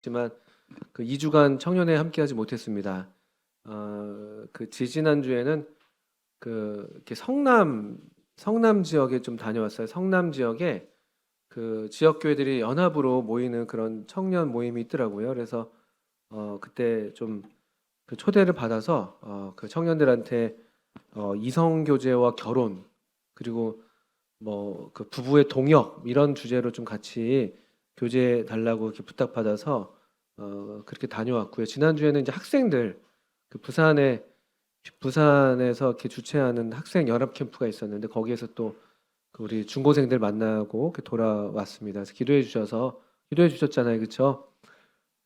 지만 그 2주간 청년회 함께하지 못했습니다. 그 지지난주에는 이렇게 성남 지역에 좀 다녀왔어요. 성남 지역에 그 지역 교회들이 연합으로 모이는 그런 청년 모임이 있더라고요. 그래서 그때 좀 그 초대를 받아서 그 청년들한테 이성 교제와 결혼, 그리고 뭐 그 부부의 동역 이런 주제로 좀 같이 교제해 달라고 이렇게 부탁받아서 그렇게 다녀왔고요. 지난주에는 이제 학생들 그 부산에서 이렇게 주최하는 학생 연합 캠프가 있었는데 거기에서 또그 우리 중고생들 만나고 이렇게 돌아왔습니다. 그래서 기도해 주셨잖아요, 그렇죠?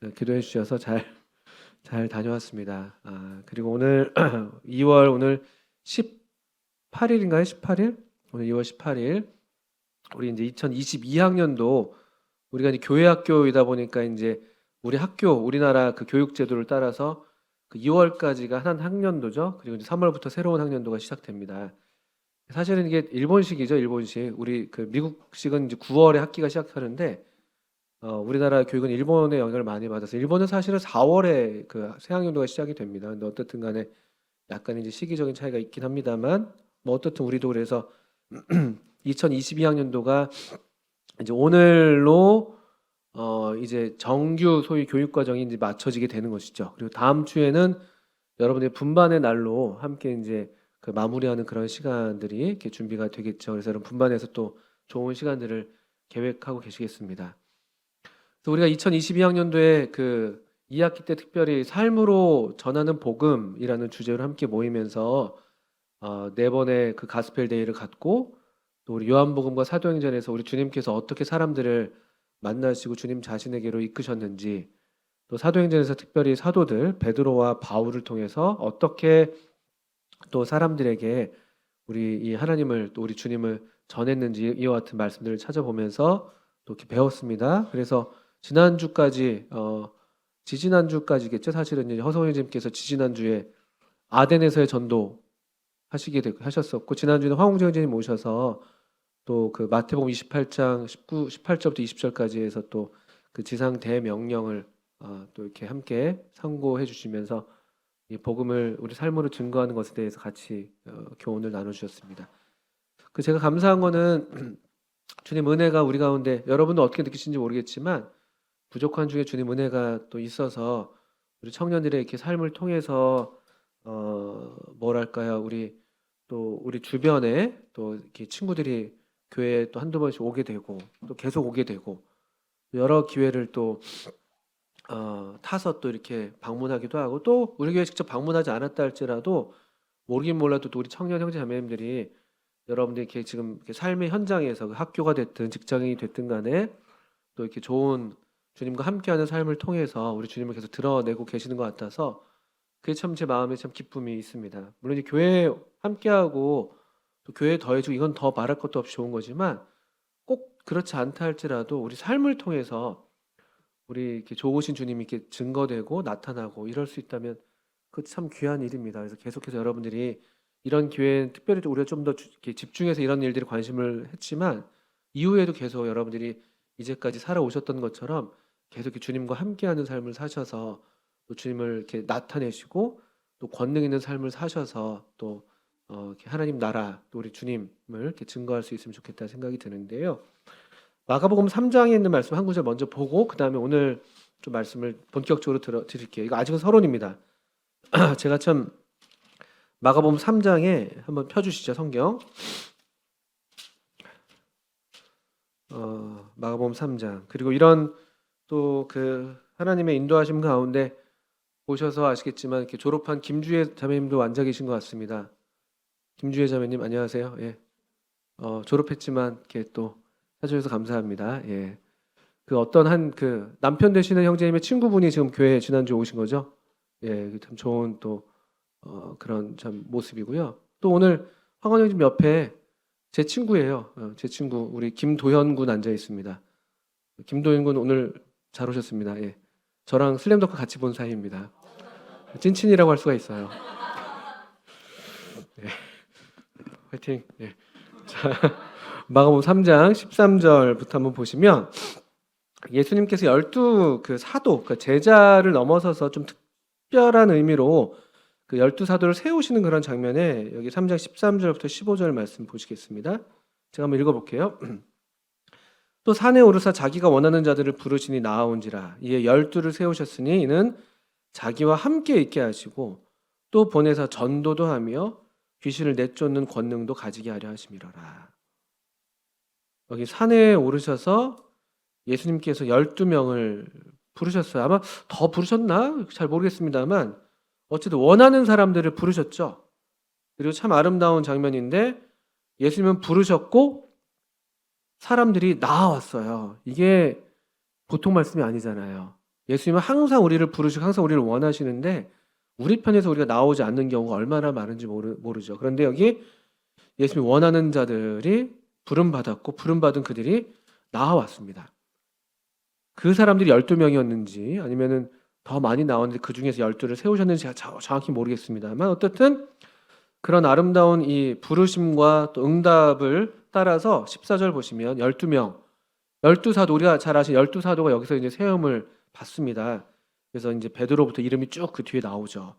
네, 기도해 주셔서 잘 다녀왔습니다. 그리고 오늘 2월 오늘 18일인가요? 18일? 오늘 2월 18일 우리 이제 2022학년도 우리가 이제 교회 학교이다 보니까 이제 우리나라 그 교육 제도를 따라서 그 2월까지가 한 학년도죠. 그리고 이제 3월부터 새로운 학년도가 시작됩니다. 사실은 이게 일본식이죠, 일본식. 우리 그 미국식은 이제 9월에 학기가 시작하는데 우리나라 교육은 일본의 영향을 많이 받아서 일본은 사실은 4월에 그 새학년도가 시작이 됩니다. 근데 어떻든 간에 약간 이제 시기적인 차이가 있긴 합니다만 뭐 어떻든 우리도 그래서 2022학년도가 이제 오늘로 이제 정규 소위 교육 과정이 이제 맞춰지게 되는 것이죠. 그리고 다음 주에는 여러분의 분반의 날로 함께 이제 그 마무리하는 그런 시간들이 이렇게 준비가 되겠죠. 그래서 여러분 분반에서 또 좋은 시간들을 계획하고 계시겠습니다. 그래서 우리가 2022학년도에 그 2학기 때 특별히 삶으로 전하는 복음이라는 주제로 함께 모이면서 네 번의 그 가스펠 데이를 갖고 또 우리 요한복음과 사도행전에서 우리 주님께서 어떻게 사람들을 만나시고 주님 자신에게로 이끄셨는지, 또 사도행전에서 특별히 사도들 베드로와 바울을 통해서 어떻게 또 사람들에게 우리 이 하나님을 또 우리 주님을 전했는지 이와 같은 말씀들을 찾아보면서 또 이렇게 배웠습니다. 그래서 지지난주까지겠죠. 사실은 이제 허성희 님께서 지지난주에 아덴에서의 전도 하셨었고, 지난주에는 황홍재 형제님 오셔서 또 그 마태복음 28장 18절부터 20절까지 해서 또 그 지상 대명령을 또 이렇게 함께 상고해 주시면서 이 복음을 우리 삶으로 증거하는 것에 대해서 같이 교훈을 나눠 주셨습니다. 그 제가 감사한 거는 주님 은혜가 우리 가운데, 여러분도 어떻게 느끼시는지 모르겠지만 부족한 중에 주님 은혜가 또 있어서 우리 청년들의 이렇게 삶을 통해서 뭐랄까요, 우리 주변에 또 이렇게 친구들이 교회에 또 한두 번씩 오게 되고 또 계속 오게 되고 여러 기회를 또 타서 또 이렇게 방문하기도 하고, 또 우리 교회 직접 방문하지 않았다 할지라도 모르긴 몰라도 또 우리 청년 형제 자매님들이 여러분들이 이렇게 지금 이렇게 삶의 현장에서 그 학교가 됐든 직장이 됐든 간에 또 이렇게 좋은 주님과 함께하는 삶을 통해서 우리 주님을 계속 드러내고 계시는 것 같아서 그게 참 제 마음에 참 기쁨이 있습니다. 물론 이 교회에 함께하고 또 교회에 더해지고 이건 더 말할 것도 없이 좋은 거지만 꼭 그렇지 않다 할지라도 우리 삶을 통해서 우리 이렇게 좋으신 주님이 이렇게 증거되고 나타나고 이럴 수 있다면 그 참 귀한 일입니다. 그래서 계속해서 여러분들이 이런 기회에 특별히 또 우리가 좀 더 집중해서 이런 일들에 관심을 했지만 이후에도 계속 여러분들이 이제까지 살아오셨던 것처럼 계속 이렇게 주님과 함께하는 삶을 사셔서 또 주님을 이렇게 나타내시고 또 권능 있는 삶을 사셔서 또 이렇게 하나님 나라 또 우리 주님을 이렇게 증거할 수 있으면 좋겠다 생각이 드는데요. 마가복음 3장에 있는 말씀 한 구절 먼저 보고 그 다음에 오늘 좀 말씀을 본격적으로 드릴게요. 이거 아직은 서론입니다. 제가 참 마가복음 3장에 한번 펴주시죠, 성경. 마가복음 3장. 그리고 이런 또 그 하나님의 인도하심 가운데 보셔서 아시겠지만 이렇게 졸업한 김주혜 자매님도 앉아 계신 것 같습니다. 김주혜 자매님 안녕하세요. 예. 졸업했지만 이렇게 또 사주셔서 감사합니다. 예. 그 어떤 한 그 남편 되시는 형제님의 친구분이 지금 교회에 지난주에 오신 거죠? 예, 참 좋은 또 그런 참 모습이고요. 또 오늘 황원 형님 옆에 제 친구예요. 제 친구 우리 김도현 군 앉아 있습니다. 김도현 군 오늘 잘 오셨습니다. 예. 저랑 슬램덩크 같이 본 사이입니다. 찐친이라고 할 수가 있어요. 예. 화이팅. 예. 자, 마가복음 3장 13절부터 한번 보시면 예수님께서 12 그 사도, 그 제자를 넘어서서 좀 특별한 의미로 그 12 사도를 세우시는 그런 장면에 여기 3장 13절부터 15절 말씀 보시겠습니다. 제가 한번 읽어볼게요. 또 산에 오르사 자기가 원하는 자들을 부르시니 나아온지라. 이에 12를 세우셨으니 이는 자기와 함께 있게 하시고 또 보내사 전도도 하며 귀신을 내쫓는 권능도 가지게 하려 하심이로라. 여기 산에 오르셔서 예수님께서 12명을 부르셨어요. 아마 더 부르셨나? 잘 모르겠습니다만 어쨌든 원하는 사람들을 부르셨죠. 그리고 참 아름다운 장면인데 예수님은 부르셨고 사람들이 나아왔어요. 이게 보통 말씀이 아니잖아요. 예수님은 항상 우리를 부르시고 항상 우리를 원하시는데 우리 편에서 우리가 나오지 않는 경우가 얼마나 많은지 모르죠. 그런데 여기 예수님이 원하는 자들이 부름받았고 부름받은 그들이 나아왔습니다. 그 사람들이 12명이었는지 아니면은 더 많이 나왔는데 그 중에서 12를 세우셨는지 제가 정확히 모르겠습니다만 어쨌든 그런 아름다운 이 부르심과 또 응답을 따라서 14절 보시면 12명, 12사도, 우리가 잘 아시는 12사도가 여기서 이제 세움을 받습니다. 그래서 이제 베드로부터 이름이 쭉 그 뒤에 나오죠.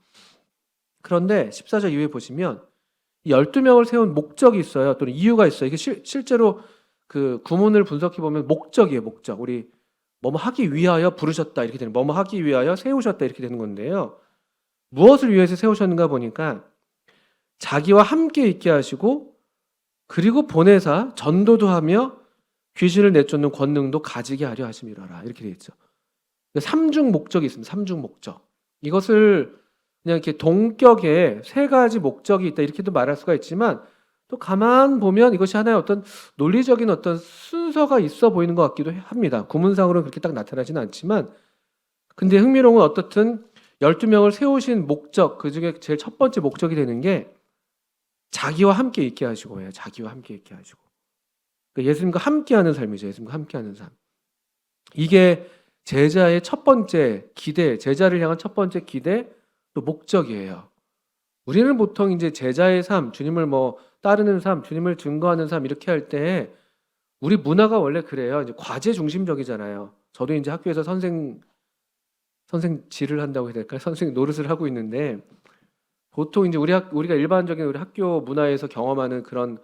그런데 14절 이후에 보시면 이 12명을 세운 목적이 있어요. 또는 이유가 있어요. 이게 실제로 그 구문을 분석해 보면 목적이에요, 목적. 우리 뭐뭐 하기 위하여 부르셨다 이렇게 되는, 뭐뭐 하기 위하여 세우셨다 이렇게 되는 건데요. 무엇을 위해서 세우셨는가 보니까 자기와 함께 있게 하시고 그리고 보내사 전도도 하며 귀신을 내쫓는 권능도 가지게 하려 하심이로라 이렇게 되어 있죠. 삼중 목적이 있습니다. 삼중 목적. 이것을 그냥 이렇게 동격에 세 가지 목적이 있다 이렇게도 말할 수가 있지만 또 가만 보면 이것이 하나의 어떤 논리적인 어떤 순서가 있어 보이는 것 같기도 합니다. 구문상으로는 그렇게 딱 나타나지는 않지만 근데 흥미로운 건 어떻든 12명을 세우신 목적, 그중에 제일 첫 번째 목적이 되는 게 자기와 함께 있게 하시고예요. 자기와 함께 있게 하시고. 그러니까 예수님과 함께하는 삶이죠. 예수님과 함께하는 삶. 이게 제자의 첫 번째 기대, 제자를 향한 첫 번째 기대, 또 목적이에요. 우리는 보통 이제 제자의 삶, 주님을 뭐 따르는 삶, 주님을 증거하는 삶 이렇게 할 때 우리 문화가 원래 그래요. 이제 과제 중심적이잖아요. 저도 이제 학교에서 선생질을 한다고 해야 될까요? 선생 노릇을 하고 있는데 보통 이제 우리가 일반적인 우리 학교 문화에서 경험하는 그런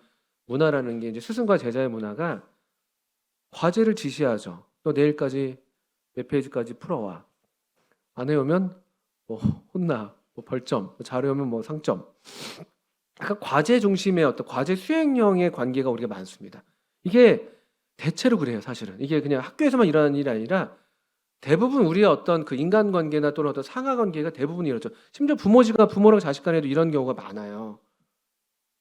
문화라는 게 이제 스승과 제자의 문화가 과제를 지시하죠. 또 내일까지 몇 페이지까지 풀어와. 안 해오면 뭐 혼나, 뭐 벌점, 잘 해오면 뭐 상점. 약간 과제 중심의 어떤 과제 수행형의 관계가 우리가 많습니다. 이게 대체로 그래요, 사실은. 이게 그냥 학교에서만 일어나는 일이 아니라 대부분 우리의 어떤 그 인간관계나 또는 어떤 상하관계가 대부분 이렇죠. 심지어 부모랑 자식 간에도 이런 경우가 많아요.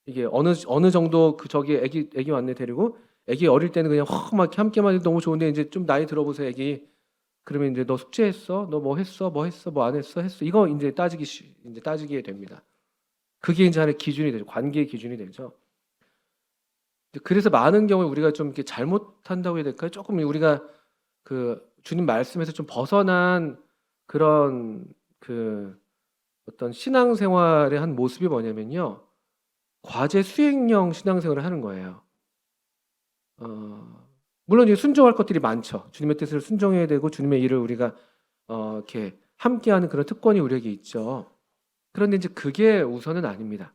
이게 어느 정도 그 저기 애기 왔네 데리고 애기 어릴 때는 그냥 막 함께만 해도 너무 좋은데 이제 좀 나이 들어보세요 애기. 그러면 이제 너 숙제했어? 너 뭐 했어? 뭐 했어? 뭐 안 했어? 했어? 이거 이제 따지게 됩니다. 그게 이제 하나의 기준이 되죠. 관계의 기준이 되죠. 그래서 많은 경우에 우리가 좀 이렇게 잘못한다고 해야 될까요? 조금 우리가 그 주님 말씀에서 좀 벗어난 그런 그 어떤 신앙생활의 한 모습이 뭐냐면요. 과제 수행형 신앙생활을 하는 거예요. 물론 이제 순종할 것들이 많죠. 주님의 뜻을 순종해야 되고 주님의 일을 우리가 이렇게 함께하는 그런 특권이 우리에게 있죠. 그런데 이제 그게 우선은 아닙니다.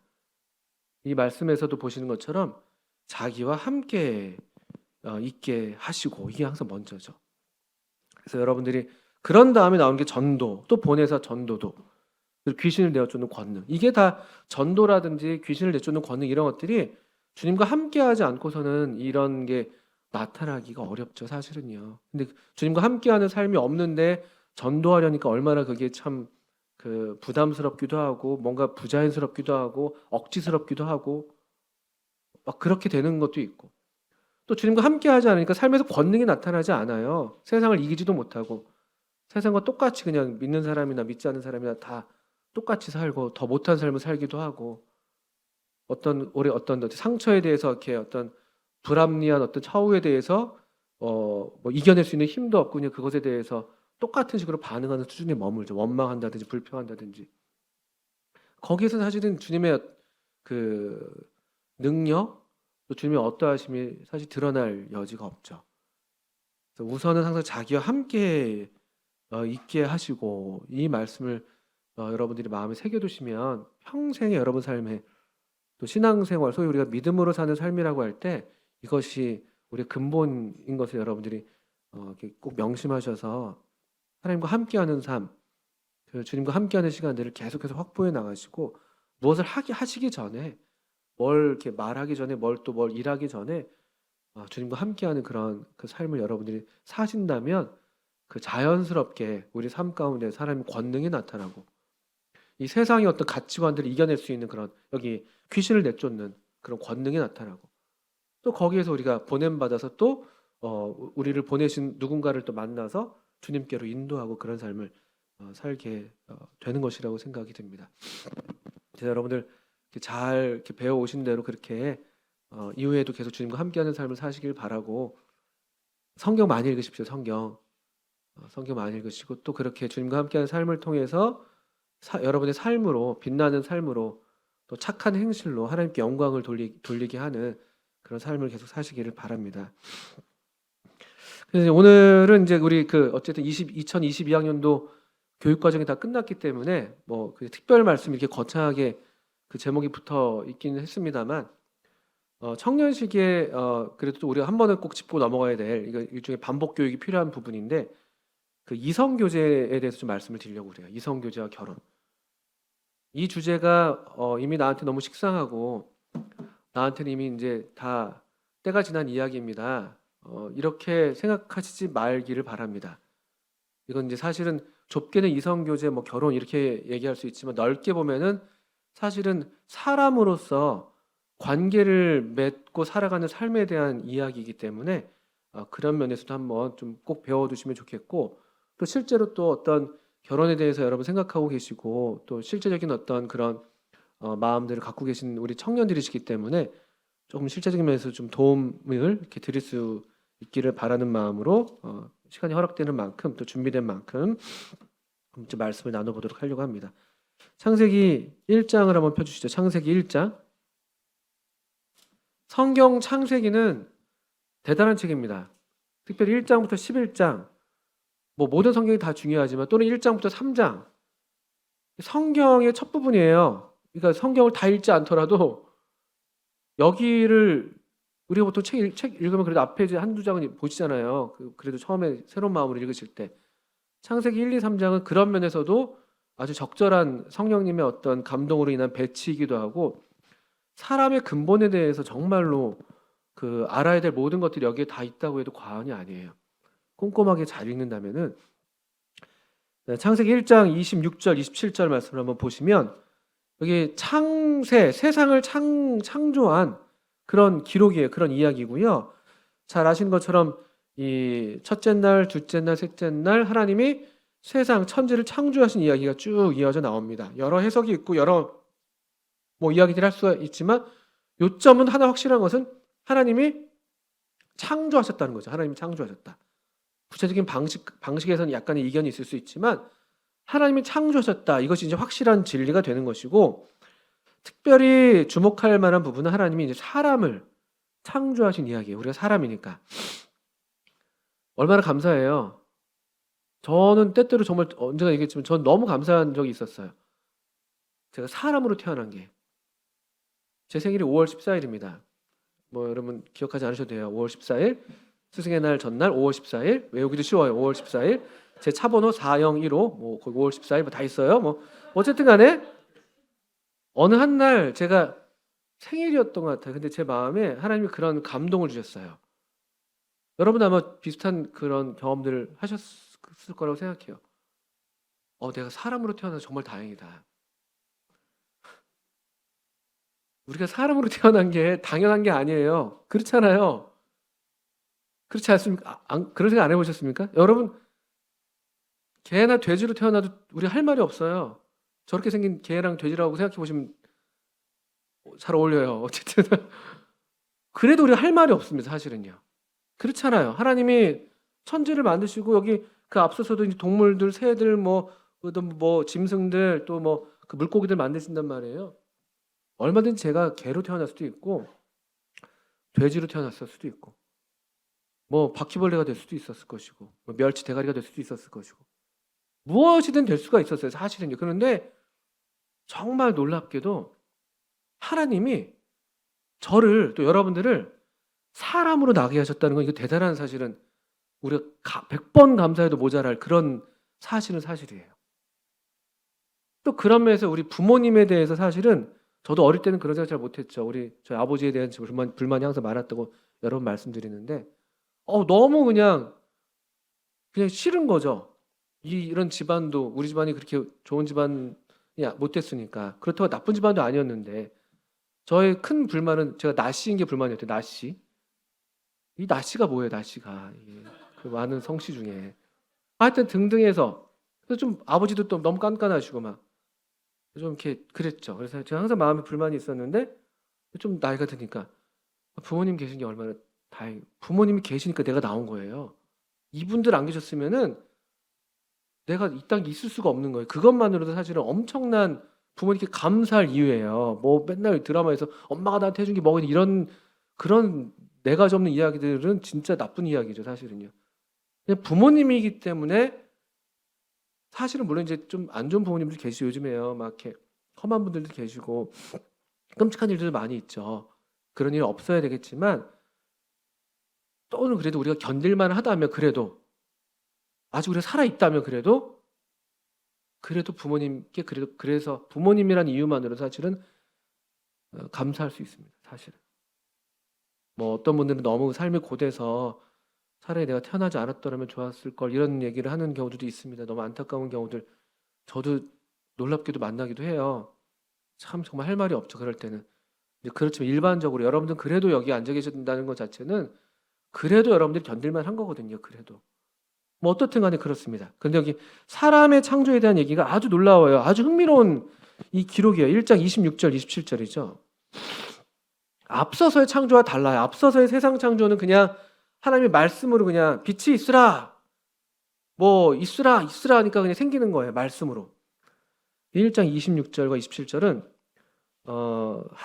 이 말씀에서도 보시는 것처럼 자기와 함께 있게 하시고 이게 항상 먼저죠. 그래서 여러분들이 그런 다음에 나오는 게 전도, 또 보내사 전도도, 그리고 귀신을 내쫓는 권능. 이게 다 전도라든지 귀신을 내쫓는 권능 이런 것들이 주님과 함께하지 않고서는 이런 게 나타나기가 어렵죠, 사실은요. 근데 주님과 함께하는 삶이 없는데 전도하려니까 얼마나 그게 참 그 부담스럽기도 하고 뭔가 부자연스럽기도 하고 억지스럽기도 하고 막 그렇게 되는 것도 있고 또 주님과 함께하지 않으니까 삶에서 권능이 나타나지 않아요. 세상을 이기지도 못하고 세상과 똑같이 그냥 믿는 사람이나 믿지 않는 사람이나 다 똑같이 살고 더 못한 삶을 살기도 하고 어떤 상처에 대해서 이렇게 어떤 불합리한 어떤 처우에 대해서 뭐 이겨낼 수 있는 힘도 없고 그냥 그것에 대해서 똑같은 식으로 반응하는 수준에 머물죠. 원망한다든지 불평한다든지. 거기에서 사실은 주님의 그 능력 또 주님의 어떠하심이 사실 드러날 여지가 없죠. 그래서 우선은 항상 자기와 함께 있게 하시고 이 말씀을 여러분들이 마음에 새겨두시면 평생의 여러분 삶에 또 신앙생활, 소위 우리가 믿음으로 사는 삶이라고 할 때 이것이 우리의 근본인 것을 여러분들이 이렇게 꼭 명심하셔서 하나님과 함께하는 삶, 그 주님과 함께하는 시간들을 계속해서 확보해 나가시고 무엇을 하시기 전에 뭘 이렇게 말하기 전에 뭘 일하기 전에 주님과 함께하는 그런 그 삶을 여러분들이 사신다면 그 자연스럽게 우리 삶 가운데 사람의 권능이 나타나고 이 세상의 어떤 가치관들을 이겨낼 수 있는 그런 여기 귀신을 내쫓는 그런 권능이 나타나고 또 거기에서 우리가 보냄받아서 또 우리를 보내신 누군가를 또 만나서 주님께로 인도하고 그런 삶을 살게 되는 것이라고 생각이 듭니다. 그래서 여러분들 이렇게 잘 이렇게 배워 오신 대로 그렇게 이후에도 계속 주님과 함께하는 삶을 사시길 바라고 성경 많이 읽으십시오. 성경 많이 읽으시고 또 그렇게 주님과 함께하는 삶을 통해서 여러분의 삶으로 빛나는 삶으로 또 착한 행실로 하나님께 영광을 돌리게 하는 그런 삶을 계속 사시기를 바랍니다. 그래서 오늘은 이제 우리 어쨌든 2022학년도 교육 과정이 다 끝났기 때문에 그 특별 말씀 이렇게 거창하게 그 제목이 붙어 있기는 했습니다만 청년시기에 그래도 또 우리가 한 번은 꼭 짚고 넘어가야 될 이거 일종의 반복 교육이 필요한 부분인데 그 이성 교제에 대해서 좀 말씀을 드리려고 그래요. 이성 교제와 결혼. 이 주제가 이미 나한테 너무 식상하고 나한테는 이미 이제 다 때가 지난 이야기입니다. 이렇게 생각하시지 말기를 바랍니다. 이건 이제 사실은 좁게는 이성 교제, 결혼 이렇게 얘기할 수 있지만 넓게 보면은 사실은 사람으로서 관계를 맺고 살아가는 삶에 대한 이야기이기 때문에 그런 면에서도 한번 좀 꼭 배워두시면 좋겠고 또 실제로 또 어떤 결혼에 대해서 여러분 생각하고 계시고 또 실제적인 어떤 그런 마음들을 갖고 계신 우리 청년들이시기 때문에 조금 실제적인 면에서 좀 도움을 이렇게 드릴 수 있기를 바라는 마음으로 시간이 허락되는 만큼 또 준비된 만큼 좀 말씀을 나눠보도록 하려고 합니다. 창세기 1장을 한번 펴주시죠. 창세기 1장. 성경 창세기는 대단한 책입니다. 특별히 1장부터 11장 모든 성경이 다 중요하지만 또는 1장부터 3장 성경의 첫 부분이에요. 그러니까 성경을 다 읽지 않더라도 여기를 우리가 보통 책 읽으면 그래도 앞에 이제 한두 장은 보시잖아요. 그래도 처음에 새로운 마음으로 읽으실 때 창세기 1, 2, 3장은 그런 면에서도 아주 적절한 성령님의 어떤 감동으로 인한 배치이기도 하고 사람의 근본에 대해서 정말로 알아야 될 모든 것들이 여기에 다 있다고 해도 과언이 아니에요. 꼼꼼하게 잘 읽는다면은 창세기 1장 26절 27절 말씀을 한번 보시면 여기 세상을 창조한 그런 기록이에요. 그런 이야기고요. 잘 아시는 것처럼 이 첫째 날, 둘째 날, 셋째 날 하나님이 세상 천지를 창조하신 이야기가 쭉 이어져 나옵니다. 여러 해석이 있고 여러 이야기들을 할 수가 있지만 요점은 하나 확실한 것은 하나님이 창조하셨다는 거죠. 하나님이 창조하셨다. 구체적인 방식에서는 약간의 이견이 있을 수 있지만 하나님이 창조하셨다. 이것이 이제 확실한 진리가 되는 것이고 특별히 주목할 만한 부분은 하나님이 이제 사람을 창조하신 이야기예요. 우리가 사람이니까. 얼마나 감사해요. 저는 때때로 정말 언제가 얘기했지만 전 너무 감사한 적이 있었어요. 제가 사람으로 태어난 게. 제 생일이 5월 14일입니다. 여러분 기억하지 않으셔도 돼요. 5월 14일 스승의 날 전날 5월 14일 외우기도 쉬워요. 5월 14일 제 차번호 4015 거기 5월 14일 다 있어요. 어쨌든 간에 어느 한 날 제가 생일이었던 것 같아요. 근데 제 마음에 하나님이 그런 감동을 주셨어요. 여러분 아마 비슷한 그런 경험들을 하셨을 거라고 생각해요. 내가 사람으로 태어나서 정말 다행이다. 우리가 사람으로 태어난 게 당연한 게 아니에요. 그렇잖아요. 그렇지 않습니까? 그런 생각 안 해보셨습니까? 여러분 개나 돼지로 태어나도 우리 할 말이 없어요. 저렇게 생긴 개랑 돼지라고 생각해 보시면 잘 어울려요. 어쨌든 그래도 우리가 할 말이 없습니다. 사실은요. 그렇잖아요. 하나님이 천지를 만드시고 여기 그 앞서서도 이제 동물들, 새들, 짐승들 또 그 물고기들 만드신단 말이에요. 얼마든지 제가 개로 태어날 수도 있고 돼지로 태어났을 수도 있고 뭐 바퀴벌레가 될 수도 있었을 것이고, 뭐 멸치 대가리가 될 수도 있었을 것이고, 무엇이든 될 수가 있었어요, 사실은요. 그런데 정말 놀랍게도 하나님이 저를, 또 여러분들을 사람으로 나게 하셨다는 건, 이거 대단한, 사실은 우리가 100번 감사해도 모자랄 그런 사실은 사실이에요. 또 그런 면에서 우리 부모님에 대해서 사실은 저도 어릴 때는 그런 생각 잘 못했죠. 저희 아버지에 대한 불만이 항상 많았다고 여러 번 말씀드리는데, 너무 그냥 싫은 거죠. 이런 집안도, 우리 집안이 그렇게 좋은 집안이 못 됐으니까. 그렇다고 나쁜 집안도 아니었는데, 저의 큰 불만은 제가 나씨인 게 불만이었대요. 나씨. 이 나씨가 뭐예요, 나씨가. 그 많은 성씨 중에. 하여튼 등등해서. 그래서 좀 아버지도 또 너무 깐깐하시고 막 좀 이렇게 그랬죠. 그래서 제가 항상 마음에 불만이 있었는데, 좀 나이가 드니까 부모님 계신 게 얼마나 부모님이 계시니까 내가 나온 거예요. 이분들 안 계셨으면은 내가 이 땅에 있을 수가 없는 거예요. 그것만으로도 사실은 엄청난 부모님께 감사할 이유예요. 뭐 맨날 드라마에서 엄마가 나한테 해준 게 뭐겠니, 이런 그런 네 가지 없는 이야기들은 진짜 나쁜 이야기죠, 사실은요. 그냥 부모님이기 때문에, 사실은 물론 이제 좀 안 좋은 부모님들 계시죠, 요즘에요. 막 이렇게 험한 분들도 계시고 끔찍한 일들도 많이 있죠. 그런 일 없어야 되겠지만, 또는 그래도 우리가 견딜만 하다면, 그래도 아직 우리가 살아 있다면, 그래도 부모님께, 그래서 부모님이란 이유만으로 사실은 감사할 수 있습니다, 사실은. 뭐 어떤 분들은 너무 삶이 고돼서 차라리 내가 태어나지 않았더라면 좋았을 걸, 이런 얘기를 하는 경우들도 있습니다. 너무 안타까운 경우들 저도 놀랍게도 만나기도 해요. 참 정말 할 말이 없죠, 그럴 때는. 그렇지만 일반적으로 여러분들 그래도 여기 앉아 계신다는 것 자체는 그래도 여러분들이 견딜만 한 거거든요. 그래도 뭐 어떻든 간에 그렇습니다. 근데 여기 사람의 창조에 대한 얘기가 아주 놀라워요. 아주 흥미로운 이 기록이에요. 1장 26절 27절이죠. 앞서서의 창조와 달라요. 앞서서의 세상 창조는 그냥 하나님의 말씀으로 그냥 빛이 있으라, 뭐 있으라 하니까 그냥 생기는 거예요, 말씀으로. 1장 26절과 27절은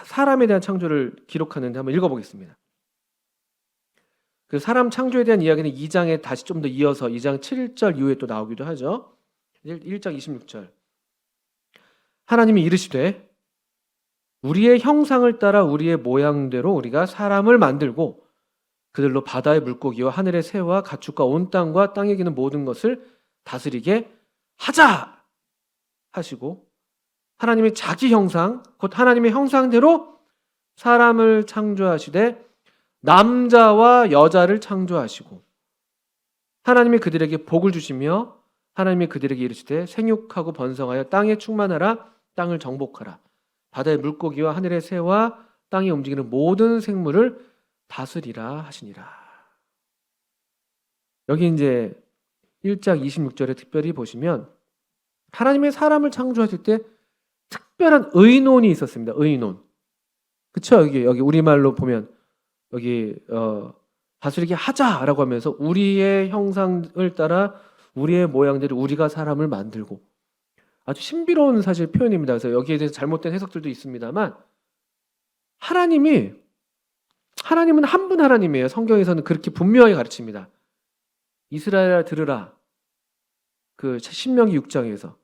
사람에 대한 창조를 기록하는데 한번 읽어보겠습니다. 그 사람 창조에 대한 이야기는 2장에 다시 좀 더 이어서 2장 7절 이후에 또 나오기도 하죠. 1장 26절. 하나님이 이르시되 우리의 형상을 따라 우리의 모양대로 우리가 사람을 만들고 그들로 바다의 물고기와 하늘의 새와 가축과 온 땅과 땅에 기는 모든 것을 다스리게 하자 하시고, 하나님의 자기 형상, 곧 하나님의 형상대로 사람을 창조하시되 남자와 여자를 창조하시고, 하나님이 그들에게 복을 주시며 하나님이 그들에게 이르시되 생육하고 번성하여 땅에 충만하라, 땅을 정복하라, 바다의 물고기와 하늘의 새와 땅에 움직이는 모든 생물을 다스리라 하시니라. 여기 이제 1장 26절에 특별히 보시면 하나님의 사람을 창조하실 때 특별한 의논이 있었습니다. 의논. 그쵸? 여기 우리말로 보면 여기 다스리게 하자라고 하면서 우리의 형상을 따라 우리의 모양대로 우리가 사람을 만들고, 아주 신비로운 사실 표현입니다. 그래서 여기에 대해서 잘못된 해석들도 있습니다만, 하나님은 한 분 하나님이에요. 성경에서는 그렇게 분명히 가르칩니다. 이스라엘아 들으라. 그 신명기 6장에서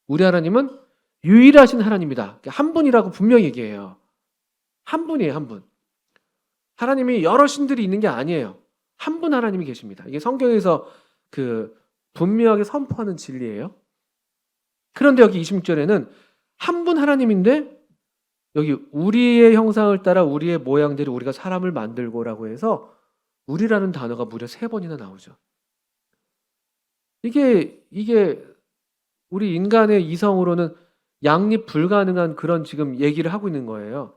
우리 하나님은 유일하신 하나님이다. 한 분이라고 분명히 얘기해요. 한 분이에요, 한 분. 하나님이 여러 신들이 있는 게 아니에요. 한 분 하나님이 계십니다. 이게 성경에서 그 분명하게 선포하는 진리예요. 그런데 여기 26절에는 한 분 하나님인데 여기 우리의 형상을 따라 우리의 모양대로 우리가 사람을 만들고라고 해서 우리라는 단어가 무려 3번이나 나오죠. 이게 우리 인간의 이성으로는 양립 불가능한 그런 지금 얘기를 하고 있는 거예요.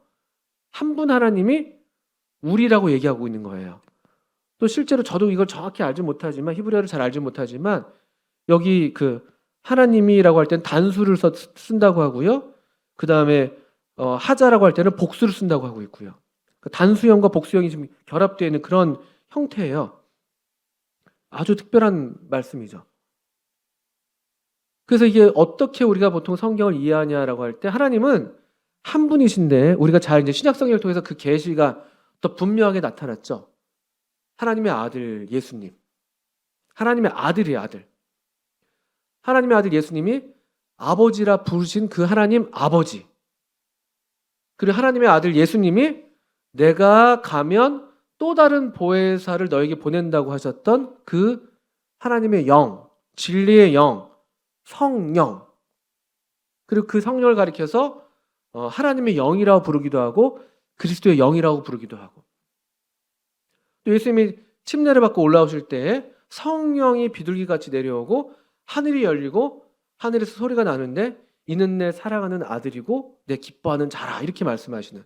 한 분 하나님이 우리라고 얘기하고 있는 거예요. 또 실제로 저도 이걸 정확히 알지 못하지만, 히브리어를 잘 알지 못하지만, 여기 그 하나님이라고 할 때는 단수를 쓴다고 하고요. 그 다음에 하자라고 할 때는 복수를 쓴다고 하고 있고요. 단수형과 복수형이 지금 결합되어 있는 그런 형태예요. 아주 특별한 말씀이죠. 그래서 이게 어떻게 우리가 보통 성경을 이해하냐라고 할 때, 하나님은 한 분이신데 우리가 잘 이제 신약 성경을 통해서 그 계시가 더 분명하게 나타났죠. 하나님의 아들 예수님. 하나님의 아들이에요, 아들. 하나님의 아들 예수님이 아버지라 부르신 그 하나님 아버지. 그리고 하나님의 아들 예수님이 내가 가면 또 다른 보혜사를 너에게 보낸다고 하셨던 그 하나님의 영, 진리의 영, 성령. 그리고 그 성령을 가리켜서 하나님의 영이라고 부르기도 하고 그리스도의 영이라고 부르기도 하고. 또 예수님이 침례를 받고 올라오실 때 성령이 비둘기같이 내려오고 하늘이 열리고 하늘에서 소리가 나는데 이는 내 사랑하는 아들이고 내 기뻐하는 자라, 이렇게 말씀하시는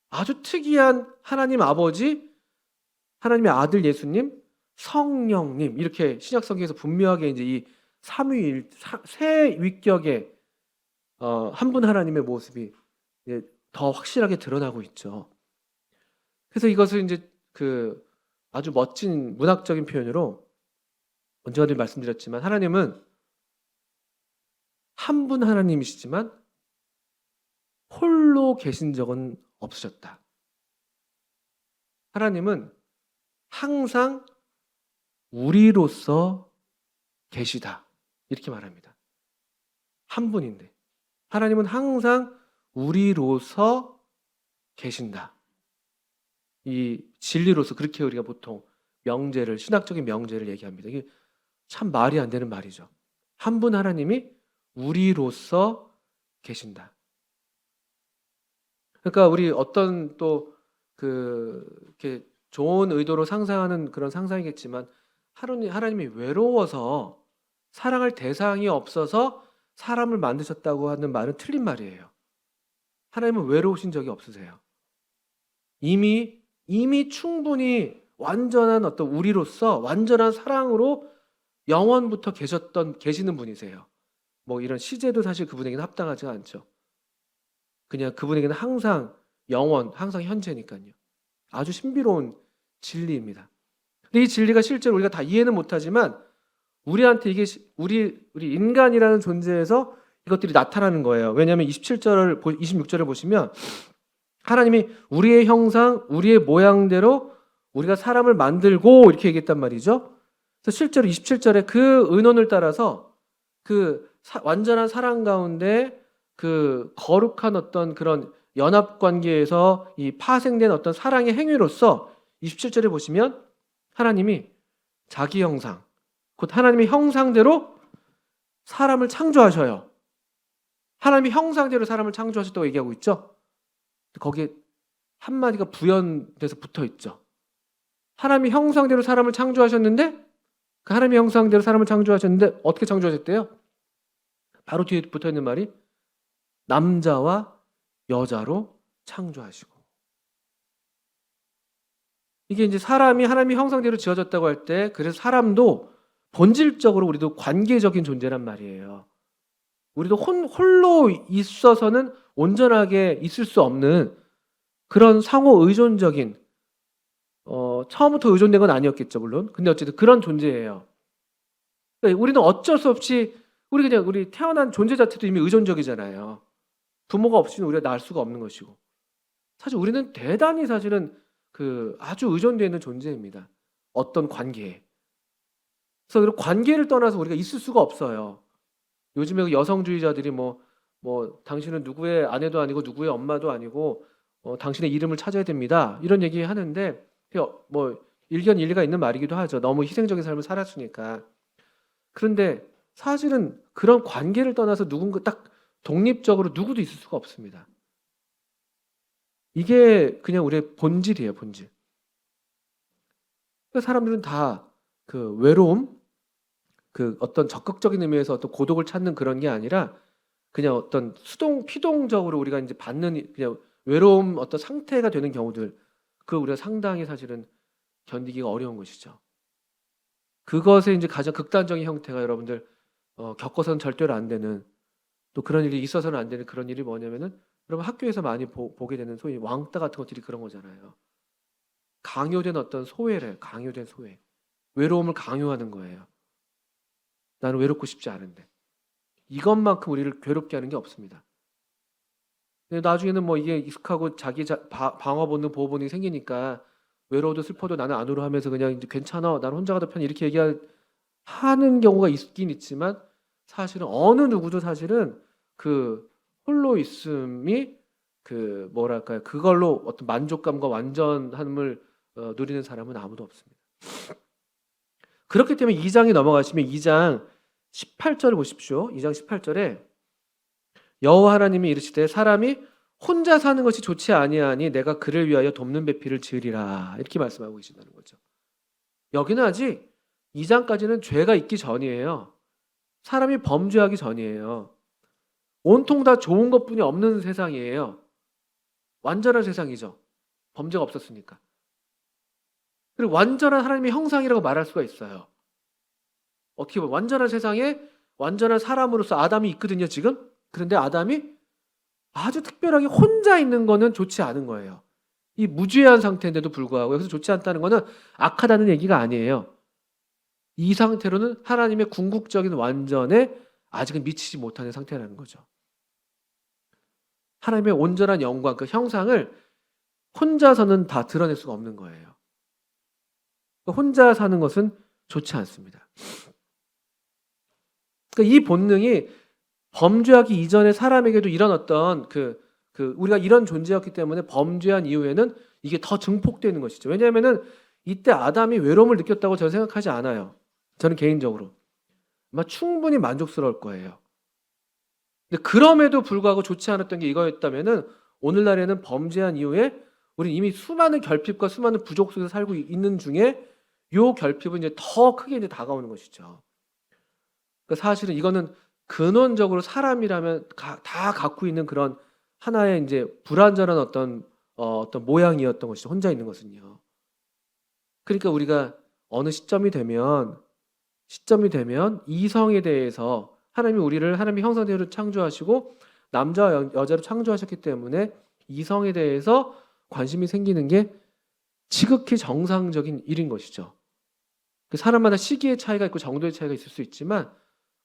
아주 특이한 하나님 아버지, 하나님의 아들 예수님, 성령님, 이렇게 신약 성경에서 분명하게 이제 이 삼위일 세 위격의 한 분 하나님의 모습이 더 확실하게 드러나고 있죠. 그래서 이것을 이제 그 아주 멋진 문학적인 표현으로 언제까지 말씀드렸지만 하나님은 한 분 하나님이시지만 홀로 계신 적은 없으셨다. 하나님은 항상 우리로서 계시다. 이렇게 말합니다. 한 분인데 하나님은 항상 우리로서 계신다. 이 진리로서, 그렇게 우리가 보통 명제를, 신학적인 명제를 얘기합니다. 이게 참 말이 안 되는 말이죠. 한 분 하나님이 우리로서 계신다. 그러니까 우리 어떤 또 이렇게 좋은 의도로 상상하는 그런 상상이겠지만 하나님이 외로워서 사랑할 대상이 없어서 사람을 만드셨다고 하는 말은 틀린 말이에요. 하나님은 외로우신 적이 없으세요. 이미 충분히 완전한 어떤 우리로서 완전한 사랑으로 영원부터 계시는 분이세요. 뭐 이런 시제도 사실 그분에게는 합당하지 않죠. 그냥 그분에게는 항상 영원, 항상 현재니까요. 아주 신비로운 진리입니다. 근데 이 진리가 실제로 우리가 다 이해는 못하지만 우리한테 이게 우리 인간이라는 존재에서 이것들이 나타나는 거예요. 왜냐하면 26절을 보시면 하나님이 우리의 형상, 우리의 모양대로 우리가 사람을 만들고 이렇게 얘기했단 말이죠. 그래서 실제로 27절에 그 의논을 따라서 그 완전한 사랑 가운데 그 거룩한 어떤 그런 연합 관계에서 이 파생된 어떤 사랑의 행위로서 27절에 보시면 하나님이 자기 형상, 곧 하나님의 형상대로 사람을 창조하셔요. 하나님의 형상대로 사람을 창조하셨다고 얘기하고 있죠. 거기에 한마디가 부연돼서 붙어 있죠. 하나님의 형상대로 사람을 창조하셨는데 그 하나님의 형상대로 사람을 창조하셨는데 어떻게 창조하셨대요? 바로 뒤에 붙어 있는 말이 남자와 여자로 창조하시고. 이게 이제 사람이 하나님의 형상대로 지어졌다고 할 때 그래서 사람도 본질적으로 우리도 관계적인 존재란 말이에요. 우리도 홀로 있어서는 온전하게 있을 수 없는 그런 상호 의존적인 처음부터 의존된 건 아니었겠죠, 물론. 근데 어쨌든 그런 존재예요. 그러니까 우리는 어쩔 수 없이 우리 태어난 존재 자체도 이미 의존적이잖아요. 부모가 없이는 우리가 날 수가 없는 것이고. 사실 우리는 대단히 사실은 아주 의존되어 있는 존재입니다. 어떤 관계에. 그래서 그 관계를 떠나서 우리가 있을 수가 없어요. 요즘에 여성주의자들이 뭐 당신은 누구의 아내도 아니고 누구의 엄마도 아니고 당신의 이름을 찾아야 됩니다. 이런 얘기 하는데 뭐 일견 일리가 있는 말이기도 하죠. 너무 희생적인 삶을 살았으니까. 그런데 사실은 그런 관계를 떠나서 누군가 딱 독립적으로 누구도 있을 수가 없습니다. 이게 그냥 우리의 본질이에요, 본질. 그러니까 사람들은 다 그 외로움, 그 어떤 적극적인 의미에서 어떤 고독을 찾는 그런 게 아니라 그냥 어떤 피동적으로 우리가 이제 받는 그냥 외로움 어떤 상태가 되는 경우들, 우리가 상당히 사실은 견디기가 어려운 것이죠. 그것의 이제 가장 극단적인 형태가 여러분들 겪어서는 절대로 안 되는, 또 그런 일이 있어서는 안 되는 그런 일이 뭐냐면은 여러분 학교에서 많이 보게 되는 소위 왕따 같은 것들이 그런 거잖아요. 강요된 어떤 소외래, 강요된 소외. 외로움을 강요하는 거예요. 나는 외롭고 싶지 않은데. 이것만큼 우리를 괴롭게 하는 게 없습니다. 근데 나중에는 뭐 이게 익숙하고 자기 방어 본능, 보호 본능이 생기니까 외로워도 슬퍼도 나는 안으로 하면서 그냥 이제 괜찮아, 나는 혼자가 더 편해 이렇게 얘기하는 경우가 있긴 있지만 사실은 어느 누구도 사실은 그 홀로 있음이 그 뭐랄까요, 그걸로 어떤 만족감과 완전함을 누리는 사람은 아무도 없습니다. 그렇기 때문에 2장에 넘어가시면 2장 18절 보십시오. 2장 18절에 여호와 하나님이 이르시되 사람이 혼자 사는 것이 좋지 아니하니 내가 그를 위하여 돕는 배필을 지으리라 이렇게 말씀하고 계신다는 거죠. 여기는 아직 2장까지는 죄가 있기 전이에요. 사람이 범죄하기 전이에요. 온통 다 좋은 것뿐이 없는 세상이에요. 완전한 세상이죠. 범죄가 없었으니까. 그리고 완전한 하나님의 형상이라고 말할 수가 있어요. 어떻게 보면 완전한 세상에 완전한 사람으로서 아담이 있거든요, 지금. 그런데 아담이 아주 특별하게 혼자 있는 거는 좋지 않은 거예요. 이 무죄한 상태인데도 불구하고 여기서 좋지 않다는 거는 악하다는 얘기가 아니에요. 이 상태로는 하나님의 궁극적인 완전에 아직은 미치지 못하는 상태라는 거죠. 하나님의 온전한 영광, 그 형상을 혼자서는 다 드러낼 수가 없는 거예요. 혼자 사는 것은 좋지 않습니다. 그러니까 이 본능이 범죄하기 이전에 사람에게도 이런 어떤 우리가 이런 존재였기 때문에 범죄한 이후에는 이게 더 증폭되는 것이죠. 왜냐하면은 이때 아담이 외로움을 느꼈다고 저는 생각하지 않아요. 저는 개인적으로 아마 충분히 만족스러울 거예요. 근데 그럼에도 불구하고 좋지 않았던 게 이거였다면은 오늘날에는 범죄한 이후에 우리는 이미 수많은 결핍과 수많은 부족 속에서 살고 있는 중에 요 결핍은 이제 더 크게 이제 다가오는 것이죠. 그러니까 사실은 이거는 근원적으로 사람이라면 다 갖고 있는 그런 하나의 이제 불완전한 어떤 모양이었던 것이죠. 혼자 있는 것은요. 그러니까 우리가 어느 시점이 되면 이성에 대해서 하나님이 우리를 하나님의 형상대로 창조하시고 남자와 여자로 창조하셨기 때문에 이성에 대해서 관심이 생기는 게 지극히 정상적인 일인 것이죠. 사람마다 시기의 차이가 있고 정도의 차이가 있을 수 있지만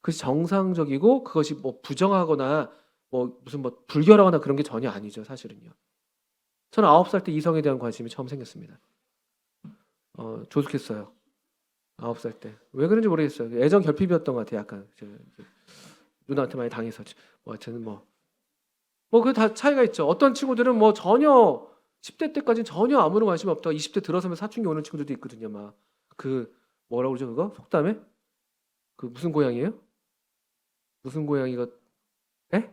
그것이 정상적이고 그것이 뭐 부정하거나 뭐 무슨 뭐 불결하거나 그런 게 전혀 아니죠, 사실은요. 저는 9살 때 이성에 대한 관심이 처음 생겼습니다. 조숙했어요. 9살 때. 왜 그런지 모르겠어요. 애정 결핍이었던 것 같아요. 약간 누나한테 많이 당해서. 저는 그 다 차이가 있죠. 어떤 친구들은 뭐 전혀 10대 때까지는 전혀 아무런 관심이 없다가 20대 들어서면 사춘기 오는 친구들도 있거든요. 막 뭐라고 그러죠 그거? 속담에? 무슨 고양이에요? 무슨 고양이가 에?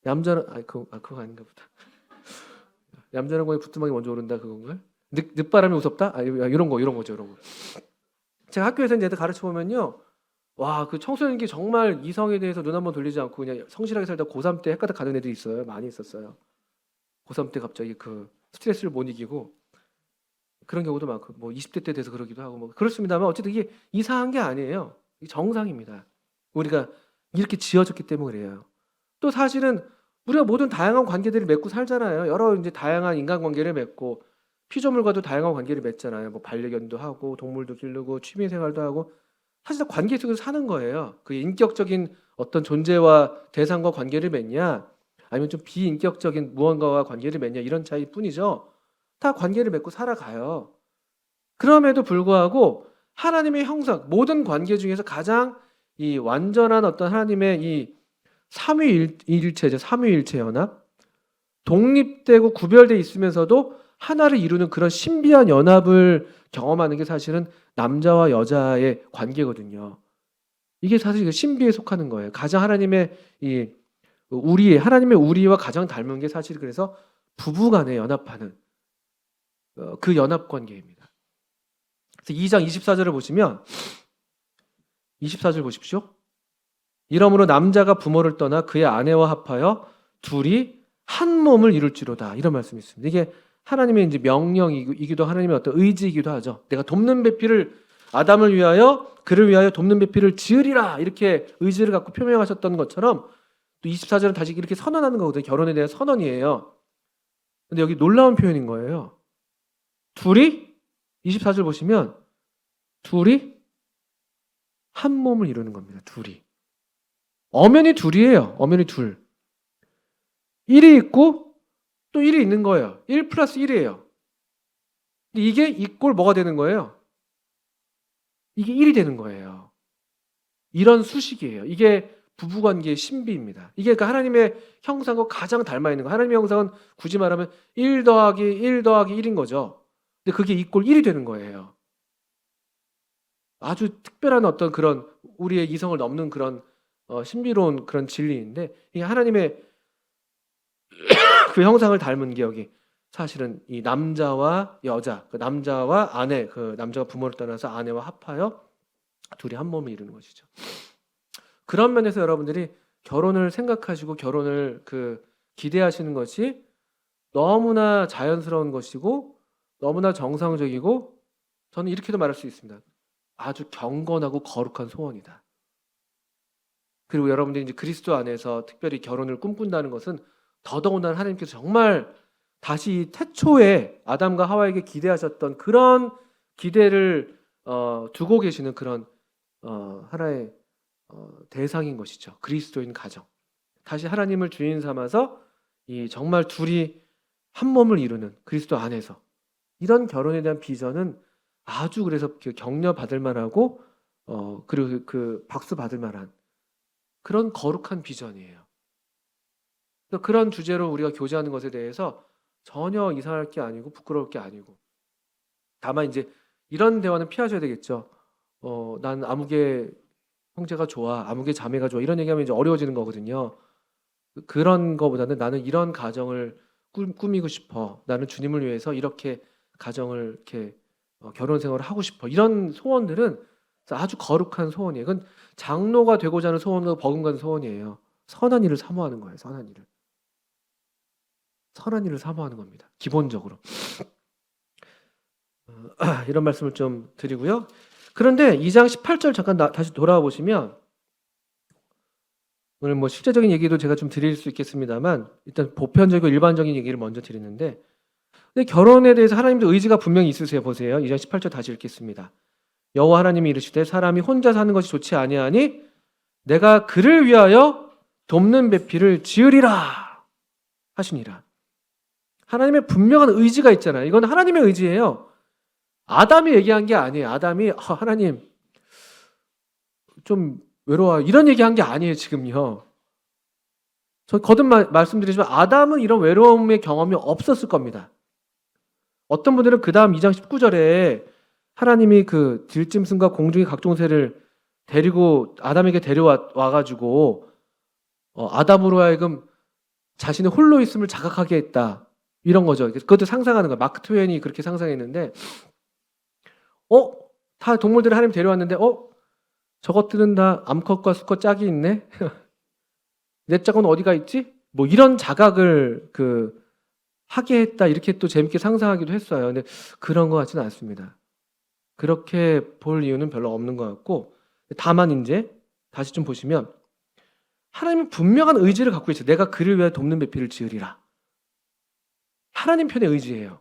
얌전한 그거 아닌가 보다. 얌전한 고양이 부뚜막이 먼저 오른다 그건가요? 늦바람이 무섭다? 이런 거죠, 이런 거. 제가 학교에서 이제 가르쳐 보면요. 와, 그 청소년기 정말 이성에 대해서 눈 한번 돌리지 않고 그냥 성실하게 살다 고3 때 헷가닥 가는 애들이 있어요. 많이 있었어요. 고3 때 갑자기 스트레스를 못 이기고 그런 경우도 많고 뭐 20대 때 돼서 그러기도 하고 뭐 그렇습니다만 어쨌든 이게 이상한 게 아니에요. 이게 정상입니다. 우리가 이렇게 지어졌기 때문에 그래요. 또 사실은 우리가 모든 다양한 관계들을 맺고 살잖아요. 여러 이제 다양한 인간관계를 맺고 피조물과도 다양한 관계를 맺잖아요. 뭐 반려견도 하고 동물도 기르고 취미 생활도 하고 사실 다 관계 속에서 사는 거예요. 그 인격적인 어떤 존재와 대상과 관계를 맺냐 아니면 좀 비인격적인 무언가와 관계를 맺냐 이런 차이뿐이죠. 다 관계를 맺고 살아가요. 그럼에도 불구하고 하나님의 형상 모든 관계 중에서 가장 이 완전한 어떤 하나님의 이 삼위일체죠. 삼위일체 연합. 독립되고 구별되어 있으면서도 하나를 이루는 그런 신비한 연합을 경험하는 게 사실은 남자와 여자의 관계거든요. 이게 사실 그 신비에 속하는 거예요. 가장 하나님의 하나님의 우리와 가장 닮은 게 사실 그래서 부부간에 연합하는 그 연합 관계입니다. 그래서 2장 24절을 보시면 24절 보십시오. 이러므로 남자가 부모를 떠나 그의 아내와 합하여 둘이 한 몸을 이룰지로다. 이런 말씀이 있습니다. 이게 하나님의 이제 명령이기도 하나님의 어떤 의지이기도 하죠. 내가 돕는 배필을 아담을 위하여 그를 위하여 돕는 배필을 지으리라 이렇게 의지를 갖고 표명하셨던 것처럼 또 24절은 다시 이렇게 선언하는 거거든요. 결혼에 대한 선언이에요. 근데 여기 놀라운 표현인 거예요. 둘이 24절 보시면 둘이 한 몸을 이루는 겁니다. 둘이. 엄연히 둘이에요. 엄연히 둘. 1이 있고 또 1이 있는 거예요. 1 플러스 1이에요. 근데 이게 이꼴 뭐가 되는 거예요? 이게 1이 되는 거예요. 이런 수식이에요. 이게 부부관계의 신비입니다. 이게 그 하나님의 형상과 가장 닮아 있는 거. 하나님의 형상은 굳이 말하면 1 더하기 1 더하기 1인 거죠. 근데 그게 이꼴 1이 되는 거예요. 아주 특별한 어떤 그런 우리의 이성을 넘는 그런 신비로운 그런 진리인데, 이게 하나님의 그 형상을 닮은 게 여기 사실은 이 남자와 여자, 그 남자와 아내, 그 남자가 부모를 떠나서 아내와 합하여 둘이 한 몸을 이루는 것이죠. 그런 면에서 여러분들이 결혼을 생각하시고 결혼을 기대하시는 것이 너무나 자연스러운 것이고 너무나 정상적이고, 저는 이렇게도 말할 수 있습니다. 아주 경건하고 거룩한 소원이다. 그리고 여러분들이 이제 그리스도 안에서 특별히 결혼을 꿈꾼다는 것은 더더군다나 하나님께서 정말 다시 태초에 아담과 하와에게 기대하셨던 그런 기대를 두고 계시는 그런 하나의 대상인 것이죠. 그리스도인 가정. 다시 하나님을 주인 삼아서 이 정말 둘이 한 몸을 이루는 그리스도 안에서, 이런 결혼에 대한 비전은 아주 그래서 격려 받을 만하고 그리고 그 박수 받을 만한 그런 거룩한 비전이에요. 그래서 그런 주제로 우리가 교제하는 것에 대해서 전혀 이상할 게 아니고 부끄러울 게 아니고, 다만 이제 이런 대화는 피하셔야 되겠죠. 난 아무개 형제가 좋아, 아무개 자매가 좋아, 이런 얘기하면 이제 어려워지는 거거든요. 그런 거보다는 나는 이런 가정을 꾸미고 싶어, 나는 주님을 위해서 이렇게 가정을 이렇게 결혼 생활을 하고 싶어, 이런 소원들은 아주 거룩한 소원이에요. 그건 장로가 되고자 하는 소원과 버금가는 소원이에요. 선한 일을 사모하는 거예요. 선한 일을 사모하는 겁니다. 기본적으로. 이런 말씀을 좀 드리고요. 그런데 2장 18절 잠깐 다시 돌아와 보시면, 오늘 뭐 실제적인 얘기도 제가 좀 드릴 수 있겠습니다만 일단 보편적이고 일반적인 얘기를 먼저 드리는데, 근데 결혼에 대해서 하나님도 의지가 분명히 있으세요. 보세요. 2장 18절 다시 읽겠습니다. 여호와 하나님이 이르시되 사람이 혼자 사는 것이 좋지 아니하니 내가 그를 위하여 돕는 배필을 지으리라 하시니라. 하나님의 분명한 의지가 있잖아요. 이건 하나님의 의지예요. 아담이 얘기한 게 아니에요. 아담이 하나님 좀 외로워, 이런 얘기한 게 아니에요. 지금요. 저 거듭 말씀드리지만 아담은 이런 외로움의 경험이 없었을 겁니다. 어떤 분들은 그 다음 2장 19절에 하나님이 그 들짐승과 공중의 각종 새를 데리고 아담에게 데려와가지고 아담으로 하여금 자신의 홀로 있음을 자각하게 했다, 이런 거죠. 그것도 상상하는 거예요. 마크 트웨인이 그렇게 상상했는데, 다 동물들을 하나님 데려왔는데 저것들은 다 암컷과 수컷 짝이 있네. 내 짝은 어디가 있지? 뭐 이런 자각을 하게 했다, 이렇게 또 재밌게 상상하기도 했어요. 근데 그런 것 같지는 않습니다. 그렇게 볼 이유는 별로 없는 것 같고, 다만 이제 다시 좀 보시면 하나님은 분명한 의지를 갖고 있어요. 내가 그를 위해 돕는 배필을 지으리라. 하나님 편의 의지예요.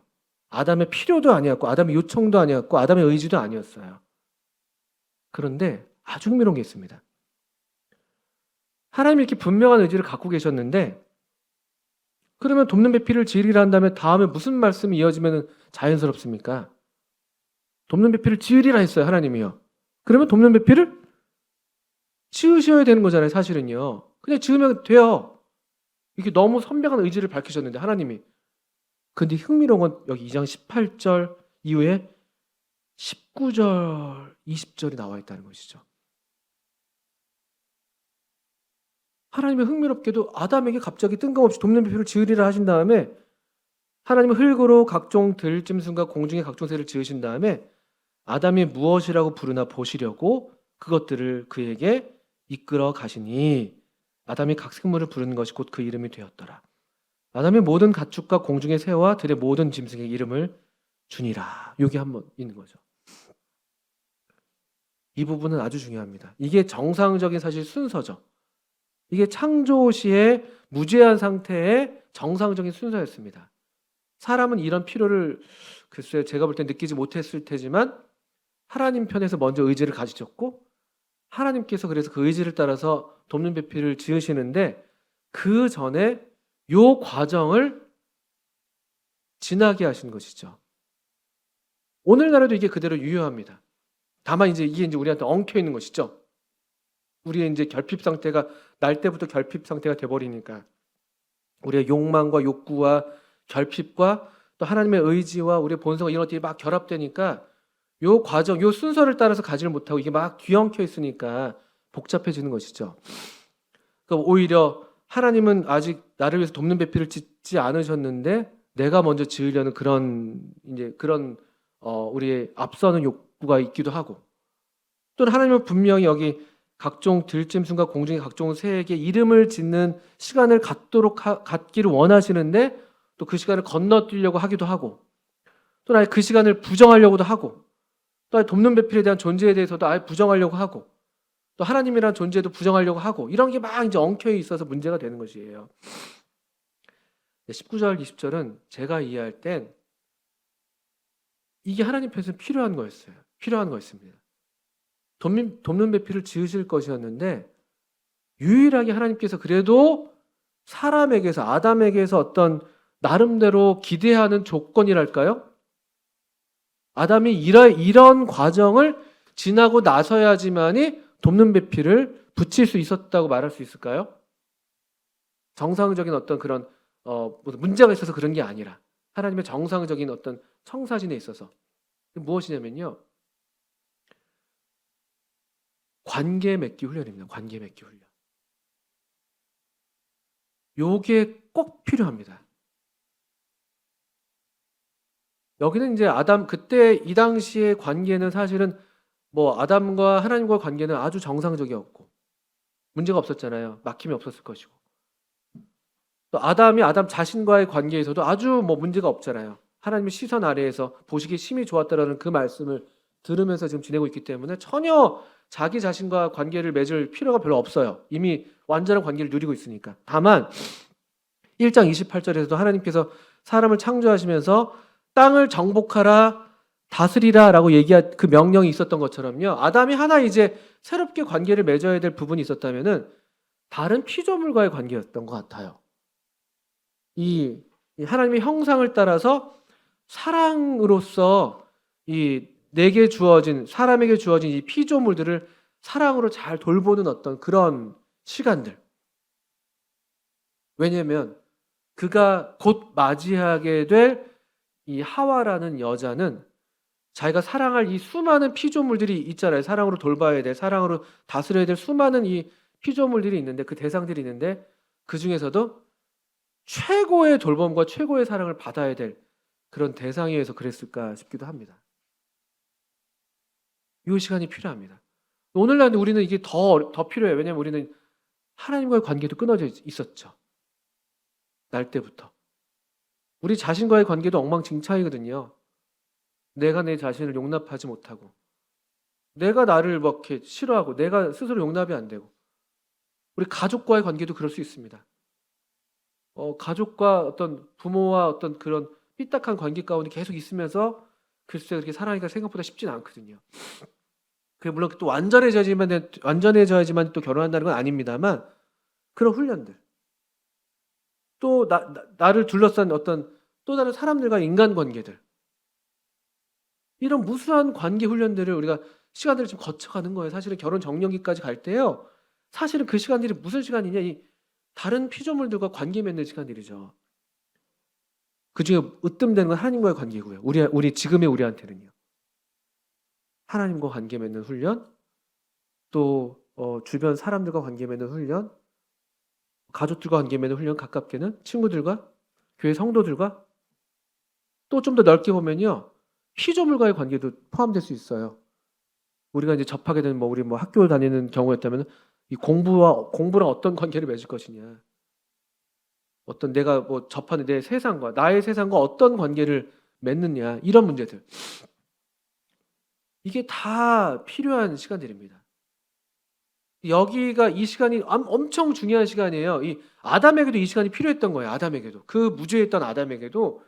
아담의 필요도 아니었고 아담의 요청도 아니었고 아담의 의지도 아니었어요. 그런데 아주 흥미로운 게 있습니다. 하나님이 이렇게 분명한 의지를 갖고 계셨는데, 그러면 돕는 배필을 지으리라 한 다음에 다음에 무슨 말씀이 이어지면 자연스럽습니까? 돕는 배필을 지으리라 했어요. 하나님이요. 그러면 돕는 배필을 지으셔야 되는 거잖아요. 사실은요. 그냥 지으면 돼요. 이게 너무 선명한 의지를 밝히셨는데 하나님이. 근데 흥미로운 건 여기 2장 18절 이후에 19절, 20절이 나와 있다는 것이죠. 하나님은 흥미롭게도 아담에게 갑자기 뜬금없이 돕는 배필을 지으리라 하신 다음에, 하나님은 흙으로 각종 들짐승과 공중의 각종 새를 지으신 다음에 아담이 무엇이라고 부르나 보시려고 그것들을 그에게 이끌어 가시니 아담이 각 생물을 부르는 것이 곧 그 이름이 되었더라. 아담의 모든 가축과 공중의 새와 들의 모든 짐승의 이름을 주니라. 여기 한번 있는 거죠. 이 부분은 아주 중요합니다. 이게 정상적인 사실 순서죠. 이게 창조 시의 무죄한 상태의 정상적인 순서였습니다. 사람은 이런 필요를 글쎄 제가 볼 때 느끼지 못했을 테지만 하나님 편에서 먼저 의지를 가지셨고, 하나님께서 그래서 그 의지를 따라서 돕는 배필을 지으시는데, 그 전에 요 과정을 지나게 하신 것이죠. 오늘날에도 이게 그대로 유효합니다. 다만 이게 우리한테 엉켜 있는 것이죠. 우리의 이제 결핍 상태가 날 때부터 결핍 상태가 돼 버리니까 우리의 욕망과 욕구와 결핍과 또 하나님의 의지와 우리의 본성 이런 것들이 막 결합되니까 요 과정, 요 순서를 따라서 가지를 못하고 이게 막 뒤엉켜 있으니까 복잡해지는 것이죠. 그러니까 오히려 하나님은 아직 나를 위해서 돕는 배필을 짓지 않으셨는데 내가 먼저 지으려는 그런 우리의 앞서는 욕구가 있기도 하고, 또는 하나님은 분명히 여기 각종 들짐승과 공중의 각종 새에게 이름을 짓는 시간을 갖기를 원하시는데 또 그 시간을 건너뛰려고 하기도 하고, 또는 아예 그 시간을 부정하려고도 하고, 또 아예 돕는 배필에 대한 존재에 대해서도 아예 부정하려고 하고, 또 하나님이라는 존재도 부정하려고 하고, 이런 게 막 이제 엉켜 있어서 문제가 되는 것이에요. 19절, 20절은 제가 이해할 땐 이게 하나님 편에서 필요한 거였어요. 필요한 거였습니다. 돕는 배필을 지으실 것이었는데 유일하게 하나님께서 그래도 사람에게서, 아담에게서 어떤 나름대로 기대하는 조건이랄까요? 아담이 이런 과정을 지나고 나서야지만이 돕는 배필을 붙일 수 있었다고 말할 수 있을까요? 정상적인 어떤 그런 문제가 있어서 그런 게 아니라 하나님의 정상적인 어떤 청사진에 있어서 무엇이냐면요, 관계 맺기 훈련입니다. 관계 맺기 훈련. 요게 꼭 필요합니다. 여기는 이제 그때 이 당시의 관계는 사실은 뭐 아담과 하나님과의 관계는 아주 정상적이었고 문제가 없었잖아요. 막힘이 없었을 것이고, 또 아담이 아담 자신과의 관계에서도 아주 뭐 문제가 없잖아요. 하나님의 시선 아래에서 보시기에 심히 좋았다라는 그 말씀을 들으면서 지금 지내고 있기 때문에 전혀 자기 자신과 관계를 맺을 필요가 별로 없어요. 이미 완전한 관계를 누리고 있으니까. 다만 1장 28절에서도 하나님께서 사람을 창조하시면서 땅을 정복하라, 다스리라 라고 얘기한 그 명령이 있었던 것처럼요, 아담이 하나 이제 새롭게 관계를 맺어야 될 부분이 있었다면은 다른 피조물과의 관계였던 것 같아요. 이 하나님의 형상을 따라서 사랑으로서 사람에게 주어진 이 피조물들을 사랑으로 잘 돌보는 어떤 그런 시간들. 왜냐하면 그가 곧 맞이하게 될 이 하와라는 여자는 자기가 사랑할 이 수많은 피조물들이 있잖아요. 사랑으로 돌봐야 될, 사랑으로 다스려야 될 수많은 이 피조물들이 있는데, 그 대상들이 있는데 그 중에서도 최고의 돌봄과 최고의 사랑을 받아야 될 그런 대상이어서 그랬을까 싶기도 합니다. 이 시간이 필요합니다. 오늘날 우리는 이게 더 필요해요. 왜냐하면 우리는 하나님과의 관계도 끊어져 있었죠. 날 때부터. 우리 자신과의 관계도 엉망진창이거든요. 내가 내 자신을 용납하지 못하고, 내가 나를 막 이렇게 싫어하고, 내가 스스로 용납이 안 되고, 우리 가족과의 관계도 그럴 수 있습니다. 가족과 어떤 부모와 어떤 그런 삐딱한 관계 가운데 계속 있으면서 글쎄 그렇게 사랑하기가 생각보다 쉽지는 않거든요. 그게 물론 또 완전해져야지만 또 결혼한다는 건 아닙니다만, 그런 훈련들, 또 나를 둘러싼 어떤 또 다른 사람들과 인간관계들, 이런 무수한 관계 훈련들을 우리가 시간들을 좀 거쳐가는 거예요. 사실은 결혼 정년기까지 갈 때요, 사실은 그 시간들이 무슨 시간이냐, 이 다른 피조물들과 관계 맺는 시간들이죠. 그 중에 으뜸되는 건 하나님과의 관계고요. 우리 지금의 우리한테는요. 하나님과 관계 맺는 훈련, 또 주변 사람들과 관계 맺는 훈련, 가족들과 관계 맺는 훈련, 가깝게는 친구들과, 교회 성도들과, 또 좀 더 넓게 보면요, 피조물과의 관계도 포함될 수 있어요. 우리가 이제 접하게 되는 우리 학교 다니는 경우였다면 이 공부랑 어떤 관계를 맺을 것이냐, 어떤 내가 접하는 내 세상과 나의 세상과 어떤 관계를 맺느냐, 이런 문제들, 이게 다 필요한 시간들입니다. 여기가 이 시간이 엄청 중요한 시간이에요. 이 아담에게도 이 시간이 필요했던 거예요. 아담에게도, 그 무죄했던 아담에게도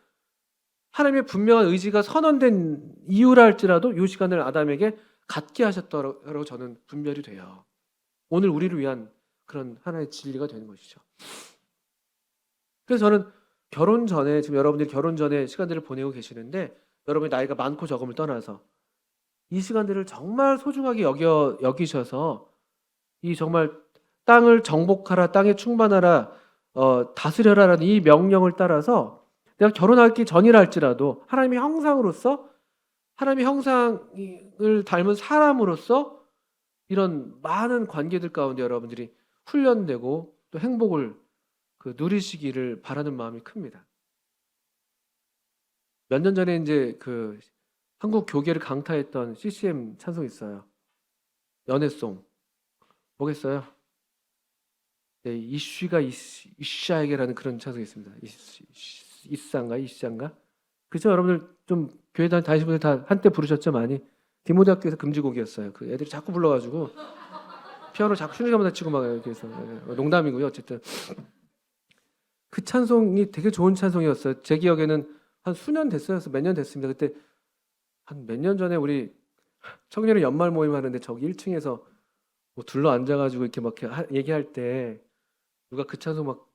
하나님의 분명한 의지가 선언된 이유라 할지라도 이 시간을 아담에게 갖게 하셨다고 저는 분별이 돼요. 오늘 우리를 위한 그런 하나의 진리가 되는 것이죠. 그래서 저는 결혼 전에, 지금 여러분들이 결혼 전에 시간들을 보내고 계시는데 여러분이 나이가 많고 적음을 떠나서 이 시간들을 정말 소중하게 여기셔서 이 정말 땅을 정복하라, 땅에 충만하라, 다스려라라는 이 명령을 따라서 내가 결혼하기 전이라 할지라도 하나님의 형상으로서 하나님의 형상을 닮은 사람으로서 이런 많은 관계들 가운데 여러분들이 훈련되고 또 행복을 누리시기를 바라는 마음이 큽니다. 몇 년 전에 이제 한국 교계를 강타했던 CCM 찬송이 있어요. 연애송. 뭐겠어요? 네, 이슈가 이샤에게라는 그런 찬송이 있습니다. 이싼가? 그죠? 여러분들 좀 교회 다니시는 분들 다 한때 부르셨죠 많이? 디모데학교에서 금지곡이었어요. 그 애들이 자꾸 불러가지고 피아노 자꾸 쉬는 시간마다 치고 막 이렇게 해서 농담이고요. 어쨌든 그 찬송이 되게 좋은 찬송이었어요. 제 기억에는 한 수년 됐어요. 몇 년 됐습니다. 그때 한 몇 년 전에 우리 청년의 연말 모임 하는데 저기 1층에서 뭐 둘러 앉아가지고 이렇게 막 얘기할 때 누가 그 찬송 막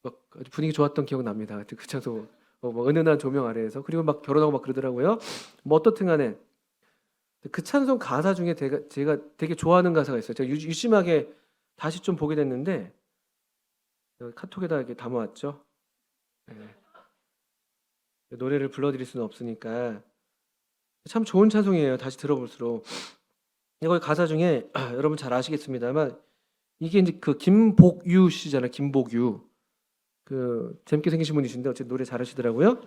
아주 분위기 좋았던 기억 납니다. 그 찬송 뭐 은은한 조명 아래에서 그리고 막 결혼하고 막 그러더라고요. 뭐 어떻든 간에 그 찬송 가사 중에 제가 되게 좋아하는 가사가 있어요. 제가 유심하게 다시 좀 보게 됐는데 카톡에다 이렇게 담아왔죠. 네. 노래를 불러드릴 수는 없으니까 참 좋은 찬송이에요. 다시 들어볼수록 이거 가사 중에 여러분 잘 아시겠습니다만 이게 이제 그 김복유 씨잖아요. 김복유 재밌게 생기신 분이신데 어쨌든 노래 잘하시더라고요.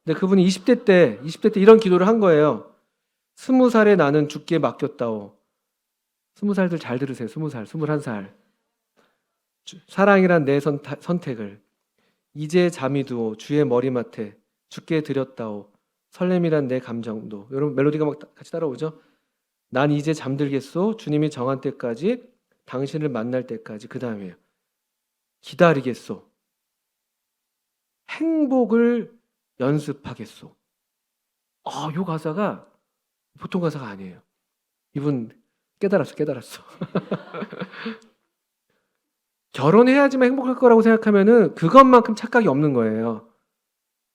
근데 그분이 20대 때 이런 기도를 한 거예요. 20살에 나는 주께 맡겼다오. 20살들 잘 들으세요. 20살, 21살. 사랑이란 내 선택을 이제 잠이 두어 주의 머리맡에 주께 드렸다오. 설렘이란 내 감정도. 여러분 멜로디가 막 같이 따라오죠? 난 이제 잠들겠소. 주님이 정한 때까지 당신을 만날 때까지. 그 다음에요. 기다리겠소. 행복을 연습하겠소. 요 가사가 보통 가사가 아니에요. 이분 깨달았어. 결혼해야지만 행복할 거라고 생각하면은 그것만큼 착각이 없는 거예요.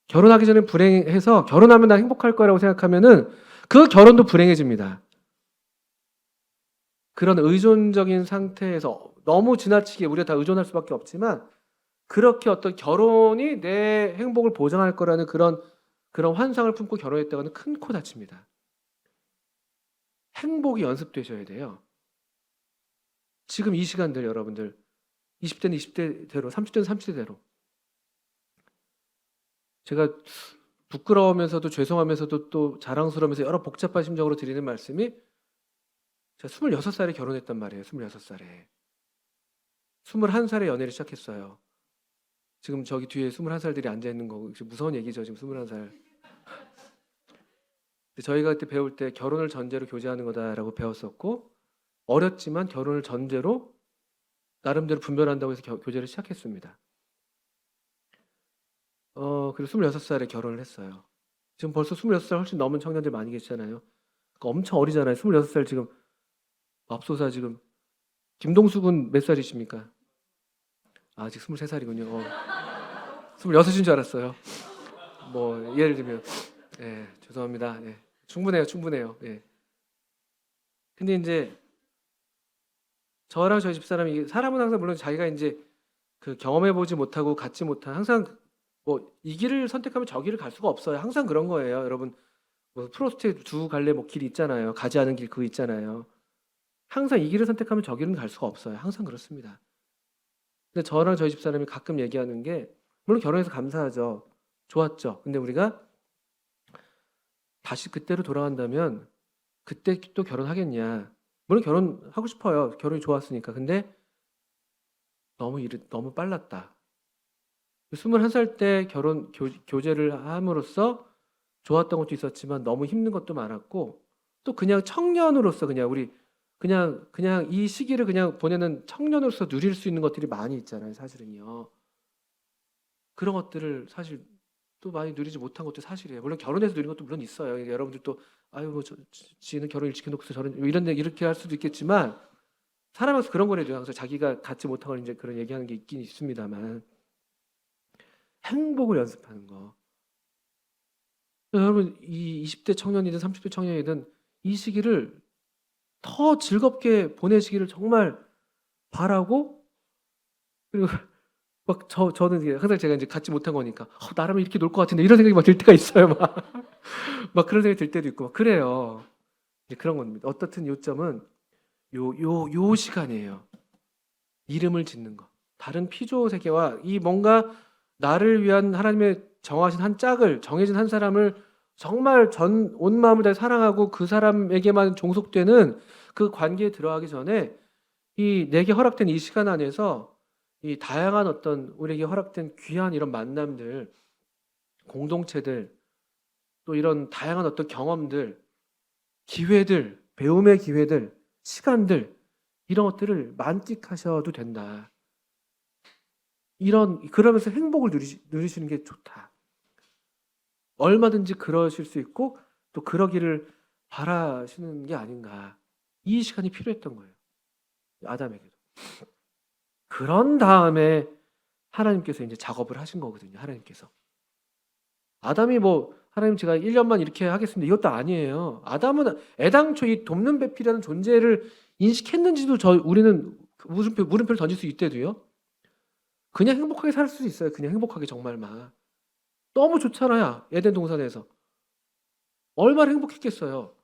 결혼하기 전에 불행해서 결혼하면 난 행복할 거라고 생각하면은 그 결혼도 불행해집니다. 그런 의존적인 상태에서 너무 지나치게 우리가 다 의존할 수밖에 없지만 그렇게 어떤 결혼이 내 행복을 보장할 거라는 그런 환상을 품고 결혼했다가는 큰 코 다칩니다. 행복이 연습되셔야 돼요. 지금 이 시간들 여러분들 20대는 20대대로 30대는 30대대로 제가 부끄러우면서도 죄송하면서도 또 자랑스러우면서 여러 복잡한 심정으로 드리는 말씀이 제가 26살에 결혼했단 말이에요. 26살에 21살에 연애를 시작했어요. 지금 저기 뒤에 21살들이 앉아있는 거 무서운 얘기죠. 지금 21살. 저희가 그때 배울 때 결혼을 전제로 교제하는 거다라고 배웠었고 어렸지만 결혼을 전제로 나름대로 분별한다고 해서 교제를 시작했습니다. 그리고 26살에 결혼을 했어요. 지금 벌써 26살 훨씬 넘은 청년들 많이 계시잖아요. 그러니까 엄청 어리잖아요. 26살 지금 맙소사 지금 김동수 군 몇 살이십니까? 아직 23살이군요. 26인 줄 알았어요. 뭐 예를 들면 죄송합니다. 충분해요. 근데 이제 저랑 저희 집사람이 사람은 항상 물론 자기가 이제 경험해보지 못하고 갖지 못한 항상 뭐 이 길을 선택하면 저 길을 갈 수가 없어요. 항상 그런 거예요. 여러분 뭐 프로스트의 두 갈래 뭐 길이 있잖아요. 가지 않은 길 그거 있잖아요. 항상 이 길을 선택하면 저 길은 갈 수가 없어요. 항상 그렇습니다. 근데 저랑 저희 집사람이 가끔 얘기하는 게 물론 결혼해서 감사하죠. 좋았죠. 근데 우리가 다시 그때로 돌아간다면 그때 또 결혼하겠냐. 물론 결혼하고 싶어요. 결혼이 좋았으니까. 근데 너무 빨랐다. 21살 때 교제를 함으로써 좋았던 것도 있었지만 너무 힘든 것도 많았고 또 그냥 청년으로서 그냥 이 시기를 그냥 보내는 청년으로서 누릴 수 있는 것들이 많이 있잖아요. 사실은요. 그런 것들을 사실 또 많이 누리지 못한 것도 사실이에요. 물론 결혼해서 누린 것도 물론 있어요. 여러분들 또 아유 뭐 지는 결혼 일찍 해놓고서 저런 이렇게 할 수도 있겠지만 사람에서 그런 거래죠. 항상 자기가 갖지 못한 걸 이제 그런 얘기하는 게 있긴 있습니다만 행복을 연습하는 거. 여러분 이 20대 청년이든 30대 청년이든 이 시기를 더 즐겁게 보내시기를 정말 바라고, 그리고 막 저는 이제 항상 제가 이제 갖지 못한 거니까 나라면 이렇게 놀 것 같은데 이런 생각이 막 들 때가 있어요. 막, 막 그런 생각이 들 때도 있고 막 그래요. 이제 그런 겁니다. 어떻든 요점은 요 시간이에요. 이름을 짓는 거. 다른 피조 세계와 이 뭔가 나를 위한 하나님의 정하신 한 짝을, 정해진 한 사람을 정말 온 마음을 다해 사랑하고 그 사람에게만 종속되는 그 관계에 들어가기 전에 이 내게 허락된 이 시간 안에서 이 다양한 어떤 우리에게 허락된 귀한 이런 만남들, 공동체들, 또 이런 다양한 어떤 경험들, 기회들, 배움의 기회들, 시간들, 이런 것들을 만끽하셔도 된다. 그러면서 행복을 누리시는 게 좋다. 얼마든지 그러실 수 있고 또 그러기를 바라시는 게 아닌가. 이 시간이 필요했던 거예요. 아담에게도. 그런 다음에 하나님께서 이제 작업을 하신 거거든요. 하나님께서. 아담이 뭐 하나님 제가 1년만 이렇게 하겠습니다. 이것도 아니에요. 아담은 애당초 이 돕는 배필이라는 존재를 인식했는지도 우리는 물음표를 던질 수 있대도요. 그냥 행복하게 살 수 있어요. 그냥 행복하게 정말만. 너무 좋잖아요. 에덴 동산에서. 얼마나 행복했겠어요.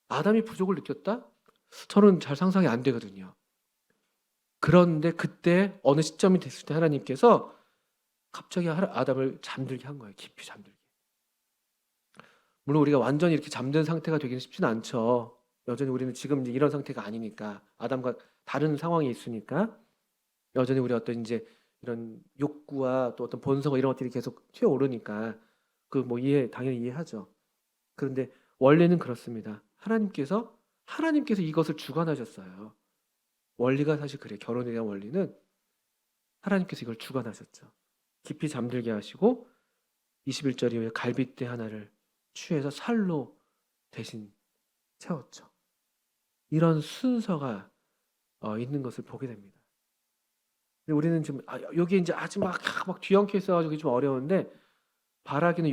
아담이 부족을 느꼈다? 저는 잘 상상이 안 되거든요. 그런데 그때 어느 시점이 됐을 때 하나님께서 갑자기 아담을 잠들게 한 거예요. 깊이 잠들게. 물론 우리가 완전히 이렇게 잠든 상태가 되기는 쉽지는 않죠. 여전히 우리는 지금 이제 이런 상태가 아니니까. 아담과 다른 상황에 있으니까. 여전히 우리 어떤 이제 이런 욕구와 또 어떤 본성 이런 것들이 계속 튀어오르니까 그 뭐 당연히 이해하죠. 그런데 원리는 그렇습니다. 하나님께서 이것을 주관하셨어요. 원리가 사실 그래요. 결혼에 대한 원리는 하나님께서 이걸 주관하셨죠. 깊이 잠들게 하시고 21절 이후에 갈빗대 하나를 취해서 살로 대신 채웠죠. 이런 순서가 있는 것을 보게 됩니다. 근데 우리는 지금 여기 이제 아주 막 뒤엉켜 있어가지고 좀 어려운데 바라기는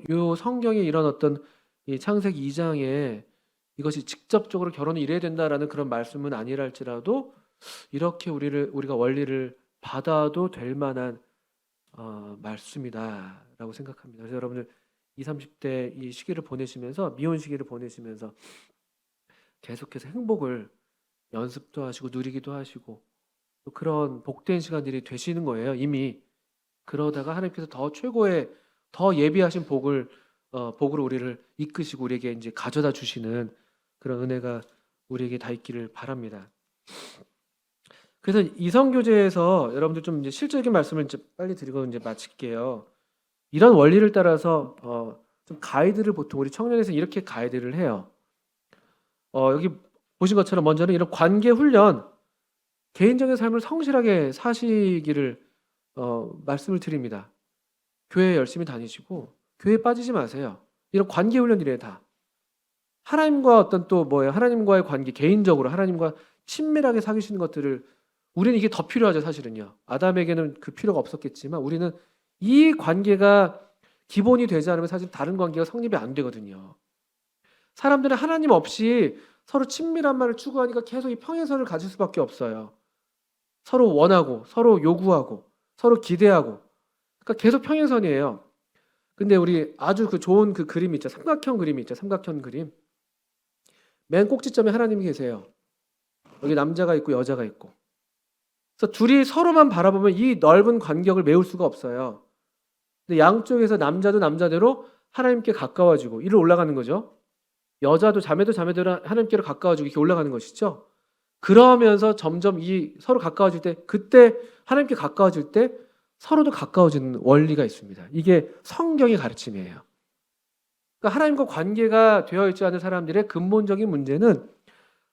요 성경의 이런 어떤 이 창세기 2장에 이것이 직접적으로 결혼이 이래야 된다라는 그런 말씀은 아니랄지라도 이렇게 우리가 원리를 받아도 될 만한 말씀이다라고 생각합니다. 그래서 여러분들 20, 30대 이 시기를 보내시면서 미혼 시기를 보내시면서 계속해서 행복을 연습도 하시고 누리기도 하시고 또 그런 복된 시간들이 되시는 거예요. 이미 그러다가 하나님께서 더 최고의 더 예비하신 복으로 우리를 이끄시고 우리에게 이제 가져다 주시는 그런 은혜가 우리에게 다 있기를 바랍니다. 그래서 이성교제에서 여러분들 좀 이제 실질적인 말씀을 이제 빨리 드리고 이제 마칠게요. 이런 원리를 따라서 좀 가이드를 보통 우리 청년에서 이렇게 가이드를 해요. 여기 보신 것처럼 먼저는 이런 관계 훈련, 개인적인 삶을 성실하게 사시기를 말씀을 드립니다. 교회 열심히 다니시고 교회에 빠지지 마세요. 이런 관계 훈련이래요 다. 하나님과 어떤 또 뭐예요? 하나님과의 관계, 개인적으로 하나님과 친밀하게 사귀시는 것들을 우리는 이게 더 필요하죠 사실은요. 아담에게는 그 필요가 없었겠지만 우리는 이 관계가 기본이 되지 않으면 사실 다른 관계가 성립이 안 되거든요. 사람들은 하나님 없이 서로 친밀한 말을 추구하니까 계속 이 평행선을 가질 수밖에 없어요. 서로 원하고 서로 요구하고 서로 기대하고 그러니까 계속 평행선이에요. 근데 우리 아주 그 좋은 그 그림 있죠. 삼각형 그림이 있죠. 삼각형 그림. 맨 꼭지점에 하나님이 계세요. 여기 남자가 있고 여자가 있고. 그래서 둘이 서로만 바라보면 이 넓은 간격을 메울 수가 없어요. 근데 양쪽에서 남자도 남자대로 하나님께 가까워지고 이를 올라가는 거죠. 여자도 자매도 자매대로 하나님께로 가까워지고 이렇게 올라가는 것이죠. 그러면서 점점 이 서로 가까워질 때 그때 하나님께 가까워질 때 서로도 가까워지는 원리가 있습니다. 이게 성경의 가르침이에요. 그러니까 하나님과 관계가 되어 있지 않은 사람들의 근본적인 문제는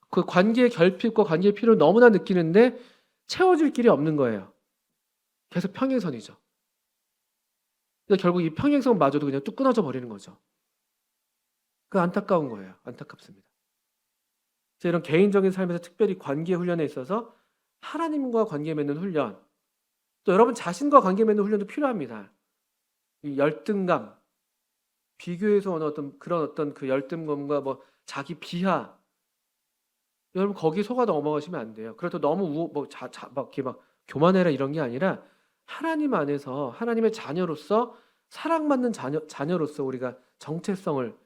그 관계의 결핍과 관계의 필요를 너무나 느끼는데 채워질 길이 없는 거예요. 계속 평행선이죠. 그러니까 결국 이 평행선마저도 그냥 뚝 끊어져 버리는 거죠. 그 안타까운 거예요. 안타깝습니다. 그래서 이런 개인적인 삶에서 특별히 관계 훈련에 있어서 하나님과 관계 맺는 훈련, 또 여러분 자신과 관계 맺는 훈련도 필요합니다. 이 열등감, 비교에서 오는 어떤 그런 어떤 그 열등감과 뭐 자기 비하, 여러분 거기에 속아 넘어가시면 안 돼요. 그렇다고 너무 막 이렇게 막 교만해라 이런 게 아니라 하나님 안에서 하나님의 자녀로서 사랑받는 자녀로서 우리가 정체성을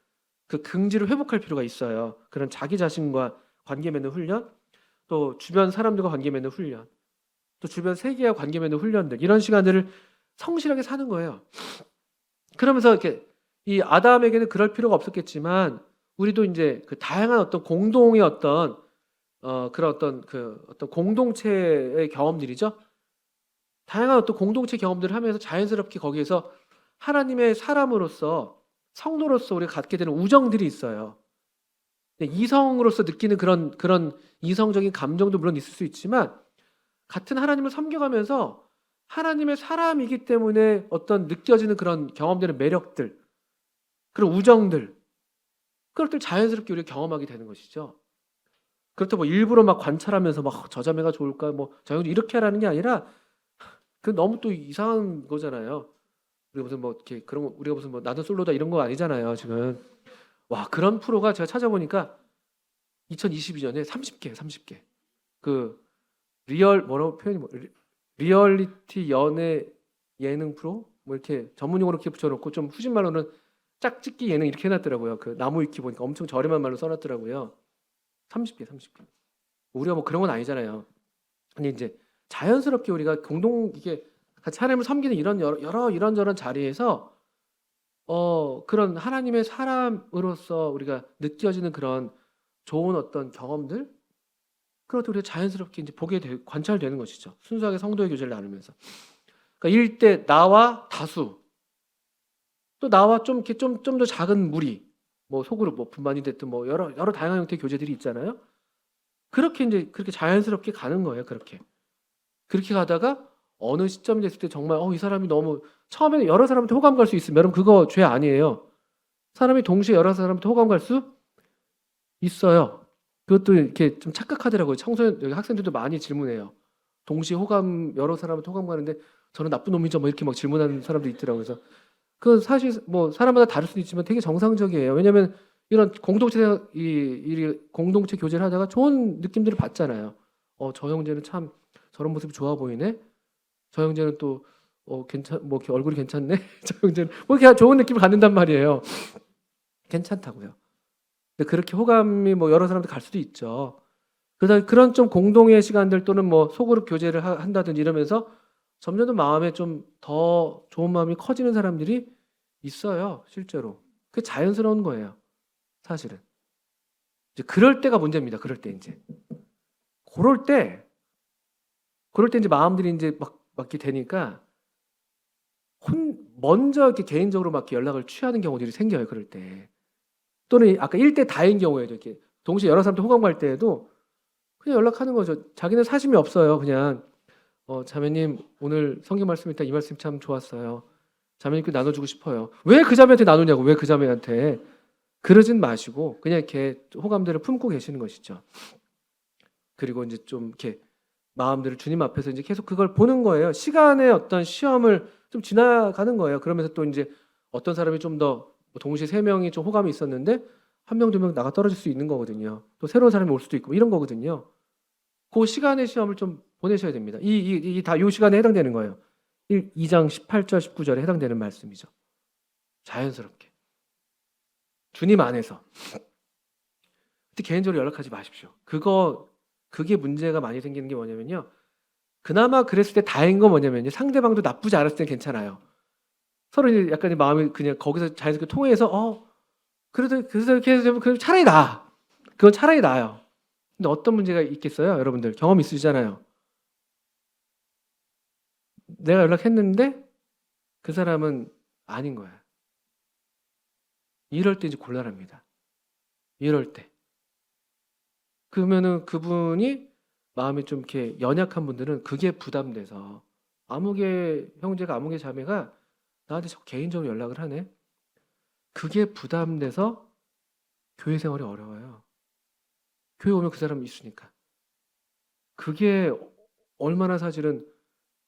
그 긍지를 회복할 필요가 있어요. 그런 자기 자신과 관계 맺는 훈련, 또 주변 사람들과 관계 맺는 훈련, 또 주변 세계와 관계 맺는 훈련들 이런 시간들을 성실하게 사는 거예요. 그러면서 이렇게 이 아담에게는 그럴 필요가 없었겠지만 우리도 이제 그 다양한 어떤 공동의 어떤 그런 어떤 공동체의 경험들이죠. 다양한 어떤 공동체 경험들을 하면서 자연스럽게 거기에서 하나님의 사람으로서 성도로서 우리가 갖게 되는 우정들이 있어요. 이성으로서 느끼는 그런 이성적인 감정도 물론 있을 수 있지만 같은 하나님을 섬겨가면서 하나님의 사람이기 때문에 어떤 느껴지는 그런 경험되는 매력들, 그런 우정들, 그것들 자연스럽게 우리가 경험하게 되는 것이죠. 그렇다고 뭐 일부러 막 관찰하면서 막 저 자매가 좋을까, 뭐 저 형제 이렇게 하라는 게 아니라 그 너무 또 이상한 거잖아요. 우리가 무슨 뭐 이렇게 그런 거, 우리가 무슨 뭐 나는 솔로다 이런 거 아니잖아요, 지금. 와, 그런 프로가 제가 찾아보니까 2022년에 30개. 그 뭐라고 표현이 리얼리티 연애 예능 프로? 뭐 이렇게 전문용어로 이렇게 붙여놓고 좀 후진 말로는 짝짓기 예능 이렇게 해놨더라고요. 그 나무 위키 보니까 엄청 저렴한 말로 써놨더라고요. 30개. 우리가 뭐 그런 건 아니잖아요. 근데 이제 자연스럽게 우리가 이게 같이 하나님을 섬기는 이런 여러 이런저런 자리에서 그런 하나님의 사람으로서 우리가 느껴지는 그런 좋은 어떤 경험들, 그것도 우리가 자연스럽게 이제 관찰되는 것이죠. 순수하게 성도의 교제를 나누면서. 그러니까 일대 나와 다수, 또 나와 좀 이렇게 좀 더 작은 무리, 뭐 소그룹, 뭐 분만이 됐든 뭐 여러 다양한 형태의 교제들이 있잖아요. 그렇게 이제 그렇게 자연스럽게 가는 거예요. 그렇게 가다가 어느 시점이 됐을 때 정말 이 사람이 너무 처음에는 여러 사람한테 호감 갈 수 있으면 여러분 그거 죄 아니에요. 사람이 동시에 여러 사람한테 호감 갈 수 있어요. 그것도 이렇게 좀 착각하더라고요. 청소년 여기 학생들도 많이 질문해요. 동시에 여러 사람한테 호감 가는데 저는 나쁜 놈이죠. 뭐 이렇게 막 질문하는 사람도 있더라고요. 그래서 그 사실 뭐 사람마다 다를 수도 있지만 되게 정상적이에요. 왜냐하면 이런 공동체 교제를 하다가 좋은 느낌들을 받잖아요. 저 형제는 참 저런 모습이 좋아 보이네. 저 형제는 또 뭐 이렇게 얼굴이 괜찮네. 저 형제는 뭐 이렇게 좋은 느낌을 갖는단 말이에요. 괜찮다고요. 근데 그렇게 호감이 뭐 여러 사람들 갈 수도 있죠. 그러다 그런 좀 공동의 시간들 또는 뭐 소그룹 교제를 한다든지 이러면서 점점 더 마음에 좀 더 좋은 마음이 커지는 사람들이 있어요, 실제로. 그게 자연스러운 거예요, 사실은. 이제 그럴 때가 문제입니다. 그럴 때 이제. 그럴 때 이제 마음들이 이제 막 이렇게 되니까 먼저 이렇게 개인적으로 막 이렇게 연락을 취하는 경우들이 생겨요, 그럴 때. 또는 아까 1대 다인 경우에도 이렇게 동시에 여러 사람한테 호감 갈 때에도 그냥 연락하는 거죠. 자기는 사심이 없어요. 그냥 자매님 오늘 성경 말씀 있다 이 말씀 참 좋았어요. 자매님께 나눠주고 싶어요. 왜 그 자매한테 나누냐고. 왜 그 자매한테. 그러진 마시고 그냥 이렇게 호감들을 품고 계시는 것이죠. 그리고 이제 좀 이렇게 마음들을 주님 앞에서 이제 계속 그걸 보는 거예요. 시간의 어떤 시험을 좀 지나가는 거예요. 그러면서 또 이제 어떤 사람이 좀 더 동시에 3명이 좀 호감이 있었는데 1명, 2명 나가 떨어질 수 있는 거거든요. 또 새로운 사람이 올 수도 있고 이런 거거든요. 그 시간의 시험을 좀 보내셔야 됩니다. 이 시간에 해당되는 거예요. 2장 18절 19절에 해당되는 말씀이죠. 자연스럽게. 주님 안에서. 개인적으로 연락하지 마십시오. 그게 문제가 많이 생기는 게 뭐냐면요. 그나마 그랬을 때 다행인 건 뭐냐면요. 상대방도 나쁘지 않았을 땐 괜찮아요. 서로 이제 약간 마음이 그냥 거기서 자연스럽게 통해서 그래서 이렇게 되면 그럼 차라리 나아. 그건 차라리 나아요. 근데 어떤 문제가 있겠어요? 여러분들 경험 있으시잖아요. 내가 연락했는데 그 사람은 아닌 거야. 이럴 때 이제 곤란합니다. 이럴 때. 그러면은 그분이 마음이 좀 이렇게 연약한 분들은 그게 부담돼서 아무개 형제가 아무개 자매가 나한테 자꾸 개인적으로 연락을 하네. 그게 부담돼서 교회 생활이 어려워요. 교회 오면 그 사람이 있으니까. 그게 얼마나 사실은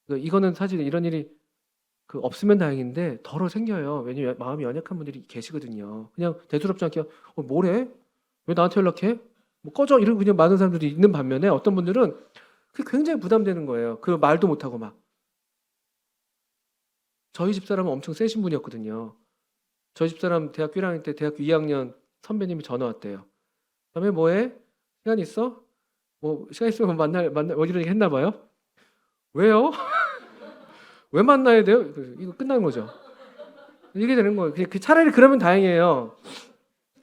이거는 사실 이런 일이 그 없으면 다행인데 덜어 생겨요. 왜냐면 마음이 연약한 분들이 계시거든요. 그냥 대수롭지 않게 뭐래? 왜 나한테 연락해? 뭐 꺼져 이러고 그냥 많은 사람들이 있는 반면에 어떤 분들은 그게 굉장히 부담되는 거예요. 그 말도 못하고 막. 저희 집사람은 엄청 세신 분이었거든요. 저희 집사람 대학교 1학년 때 대학교 2학년 선배님이 전화 왔대요. 다음에 뭐해? 시간 있어? 뭐 시간 있으면 만날 뭐 이런 얘기 했나 봐요. 왜요? 왜 만나야 돼요? 이거 끝나는 거죠. 이게 되는 거예요. 차라리 그러면 다행이에요.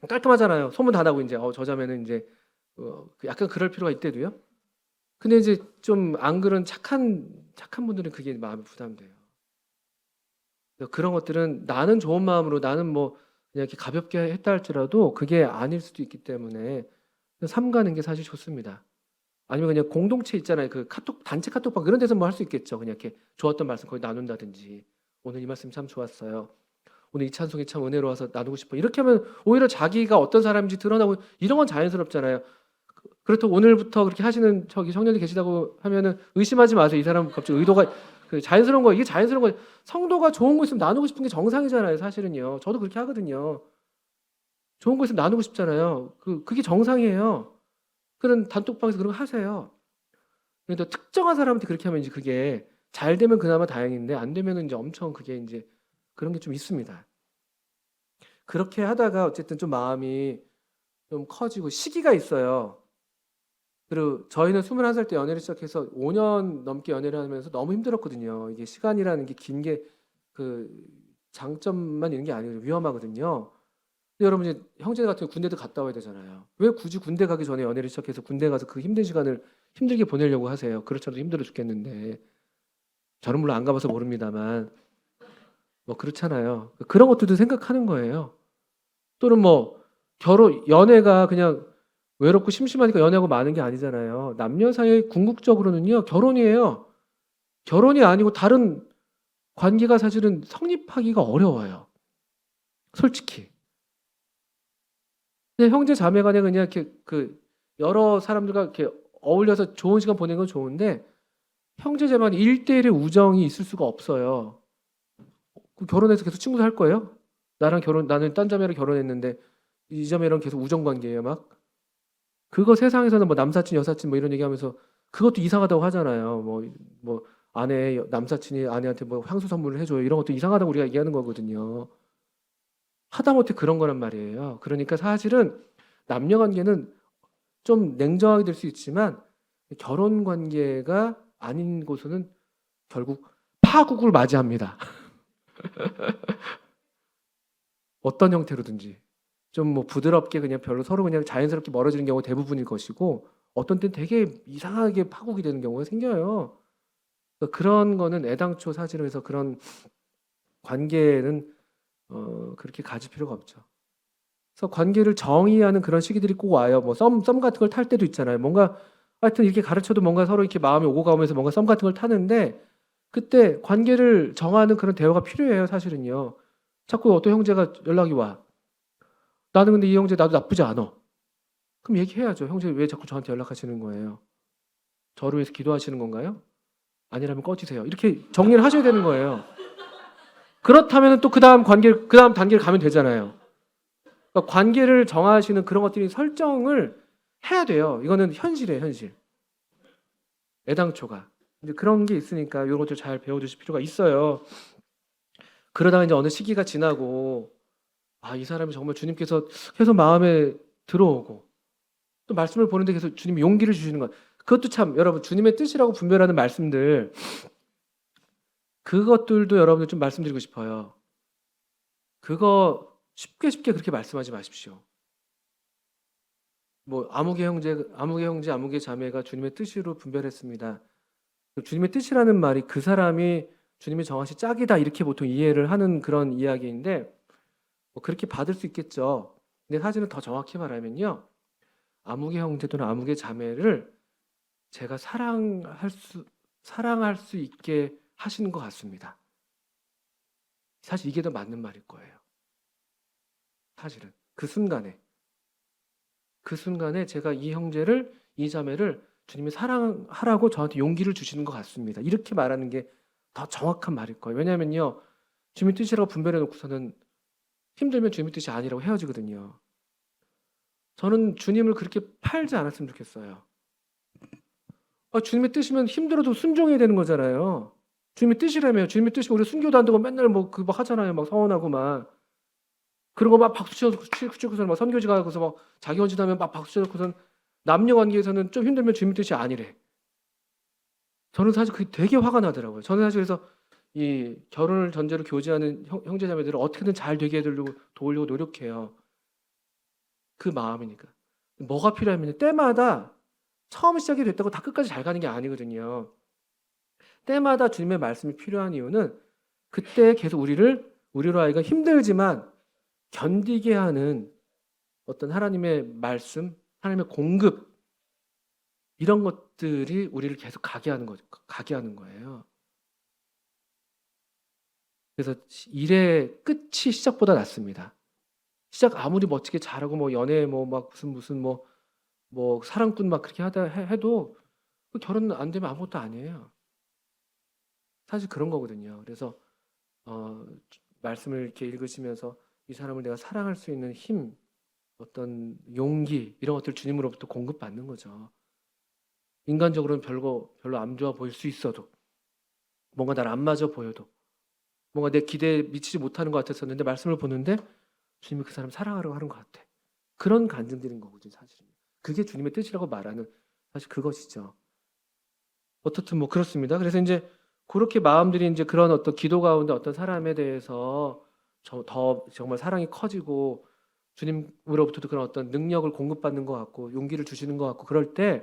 깔끔하잖아요. 소문 다 나고 이제 저 자매는 이제 약간 그럴 필요가 있대도요. 근데 이제 좀 안 그런 착한 분들은 그게 마음이 부담돼요. 그런 것들은 나는 좋은 마음으로 나는 뭐 그냥 이렇게 가볍게 했다 할지라도 그게 아닐 수도 있기 때문에 삼가는 게 사실 좋습니다. 아니면 그냥 공동체 있잖아요. 그 카톡 단체 카톡방 그런 데서 뭐 할 수 있겠죠. 그냥 이렇게 좋았던 말씀 거기 나눈다든지 오늘 이 말씀 참 좋았어요. 오늘 이 찬송이 참 은혜로워서 나누고 싶어. 이렇게 하면 오히려 자기가 어떤 사람인지 드러나고 이런 건 자연스럽잖아요. 그렇다고 오늘부터 그렇게 하시는 저기 청년이 계시다고 하면은 의심하지 마세요. 이 사람 갑자기 의도가 자연스러운 거 이게 자연스러운 거 성도가 좋은 거 있으면 나누고 싶은 게 정상이잖아요. 사실은요. 저도 그렇게 하거든요. 좋은 거 있으면 나누고 싶잖아요. 그게 정상이에요. 그런 단톡방에서 그런 거 하세요. 그런데 특정한 사람한테 그렇게 하면 이제 그게 잘 되면 그나마 다행인데 안 되면은 이제 엄청 그게 이제 그런 게 좀 있습니다. 그렇게 하다가 어쨌든 좀 마음이 좀 커지고 시기가 있어요. 그리고 저희는 21살 때 연애를 시작해서 5년 넘게 연애를 하면서 너무 힘들었거든요. 이게 시간이라는 게 긴 게 그 장점만 있는 게 아니고 위험하거든요. 근데 여러분 이제 형제 같은 경우 군대도 갔다 와야 되잖아요. 왜 굳이 군대 가기 전에 연애를 시작해서 군대 가서 그 힘든 시간을 힘들게 보내려고 하세요? 그렇잖아도 힘들어 죽겠는데. 저는 물론 안 가봐서 모릅니다만 뭐 그렇잖아요. 그런 것들도 생각하는 거예요. 또는 뭐 연애가 그냥 외롭고 심심하니까 연애하고 많은 게 아니잖아요. 남녀 사이에 궁극적으로는요 결혼이에요. 결혼이 아니고 다른 관계가 사실은 성립하기가 어려워요. 솔직히. 근데 형제 자매간에 그냥 이렇게 여러 사람들과 이렇게 어울려서 좋은 시간 보내는 건 좋은데 형제자매는 1대1의 우정이 있을 수가 없어요. 결혼해서 계속 친구도 할 거예요? 나는 딴 자매랑 결혼했는데 이 자매랑 계속 우정 관계예요, 막. 그거 세상에서는 뭐 남사친, 여사친 뭐 이런 얘기하면서 그것도 이상하다고 하잖아요. 뭐 남사친이 아내한테 뭐 향수 선물을 해줘요. 이런 것도 이상하다고 우리가 얘기하는 거거든요. 하다못해 그런 거란 말이에요. 그러니까 사실은 남녀 관계는 좀 냉정하게 될 수 있지만 결혼 관계가 아닌 곳은 결국 파국을 맞이합니다. 어떤 형태로든지 좀 뭐 부드럽게 그냥 별로 서로 그냥 자연스럽게 멀어지는 경우가 대부분일 것이고 어떤 때는 되게 이상하게 파국이 되는 경우가 생겨요. 그러니까 그런 거는 애당초 사실에서 그런 관계는 그렇게 가질 필요가 없죠. 그래서 관계를 정의하는 그런 시기들이 꼭 와요. 뭐 썸 같은 걸 탈 때도 있잖아요. 뭔가 하여튼 이렇게 가르쳐도 뭔가 서로 이렇게 마음이 오고 가면서 뭔가 썸 같은 걸 타는데 그때 관계를 정하는 그런 대화가 필요해요. 사실은요. 자꾸 어떤 형제가 연락이 와. 나는 근데 이 형제 나도 나쁘지 않아. 그럼 얘기해야죠. 형제 왜 자꾸 저한테 연락하시는 거예요? 저를 위해서 기도하시는 건가요? 아니라면 꺼지세요. 이렇게 정리를 하셔야 되는 거예요. 그렇다면 또 그 다음 단계를 가면 되잖아요. 그러니까 관계를 정하시는 그런 것들이 설정을 해야 돼요. 이거는 현실이에요, 현실. 애당초가. 이제 그런 게 있으니까 이런 것들 잘 배워주실 필요가 있어요. 그러다가 이제 어느 시기가 지나고 이 사람이 정말 주님께서 계속 마음에 들어오고 또 말씀을 보는데 계속 주님이 용기를 주시는 것. 그것도 참 여러분 주님의 뜻이라고 분별하는 말씀들 그것들도 여러분들 좀 말씀드리고 싶어요. 그거 쉽게 그렇게 말씀하지 마십시오. 뭐 아무개 형제, 아무개 자매가 주님의 뜻으로 분별했습니다. 주님의 뜻이라는 말이 그 사람이 주님이 정하신 짝이다 이렇게 보통 이해를 하는 그런 이야기인데 뭐 그렇게 받을 수 있겠죠. 근데 사실은 더 정확히 말하면요. 아무개 형제 또는 아무개 자매를 제가 사랑할 수 있게 하시는 것 같습니다. 사실 이게 더 맞는 말일 거예요. 사실은 그 순간에 제가 이 형제를 이 자매를 주님이 사랑하라고 저한테 용기를 주시는 것 같습니다. 이렇게 말하는 게 더 정확한 말일 거예요. 왜냐하면요, 주님의 뜻이라고 분별해 놓고서는 힘들면 주님의 뜻이 아니라고 헤어지거든요. 저는 주님을 그렇게 팔지 않았으면 좋겠어요. 주님의 뜻이면 힘들어도 순종해야 되는 거잖아요. 주님의 뜻이라며요. 주님의 뜻이면 우리 순교도 안 되고 맨날 뭐 그거 하잖아요. 막 서원하고 막 그런 거 막 박수 치고서 막 선교지 가고서 막 자기 헌신하면 막 박수 쳐놓고선 남녀 관계에서는 좀 힘들면 주님의 뜻이 아니래. 저는 사실 그게 되게 화가 나더라고요. 저는 사실 그래서 이 결혼을 전제로 교제하는 형제자매들을 어떻게든 잘 되게 해주려고 도우려고 노력해요. 그 마음이니까. 뭐가 필요하면 때마다 처음 시작이 됐다고 다 끝까지 잘 가는 게 아니거든요. 때마다 주님의 말씀이 필요한 이유는 그때 계속 우리로 하여금 힘들지만 견디게 하는 어떤 하나님의 말씀, 하나님의 공급 이런 것들이 우리를 계속 가게 하는 거예요. 그래서 일의 끝이 시작보다 낫습니다. 시작 아무리 멋지게 잘하고 뭐 연애 뭐 막 무슨 뭐 사랑꾼 막 그렇게 하다 해도 그 결혼 안 되면 아무것도 아니에요. 사실 그런 거거든요. 그래서 말씀을 이렇게 읽으시면서 이 사람을 내가 사랑할 수 있는 힘, 어떤 용기 이런 것들 주님으로부터 공급받는 거죠. 인간적으로는 별로 안 좋아 보일 수 있어도 뭔가 날 안 맞아 보여도 뭔가 내 기대에 미치지 못하는 것 같았었는데 말씀을 보는데 주님이 그 사람 사랑하려고 하는 것 같아. 그런 간증들인 거거든요, 사실은. 그게 주님의 뜻이라고 말하는 사실 그것이죠. 어떻든 뭐 그렇습니다. 그래서 이제 그렇게 마음들이 이제 그런 어떤 기도 가운데 어떤 사람에 대해서 더 정말 사랑이 커지고 주님으로부터도 그런 어떤 능력을 공급받는 것 같고 용기를 주시는 것 같고 그럴 때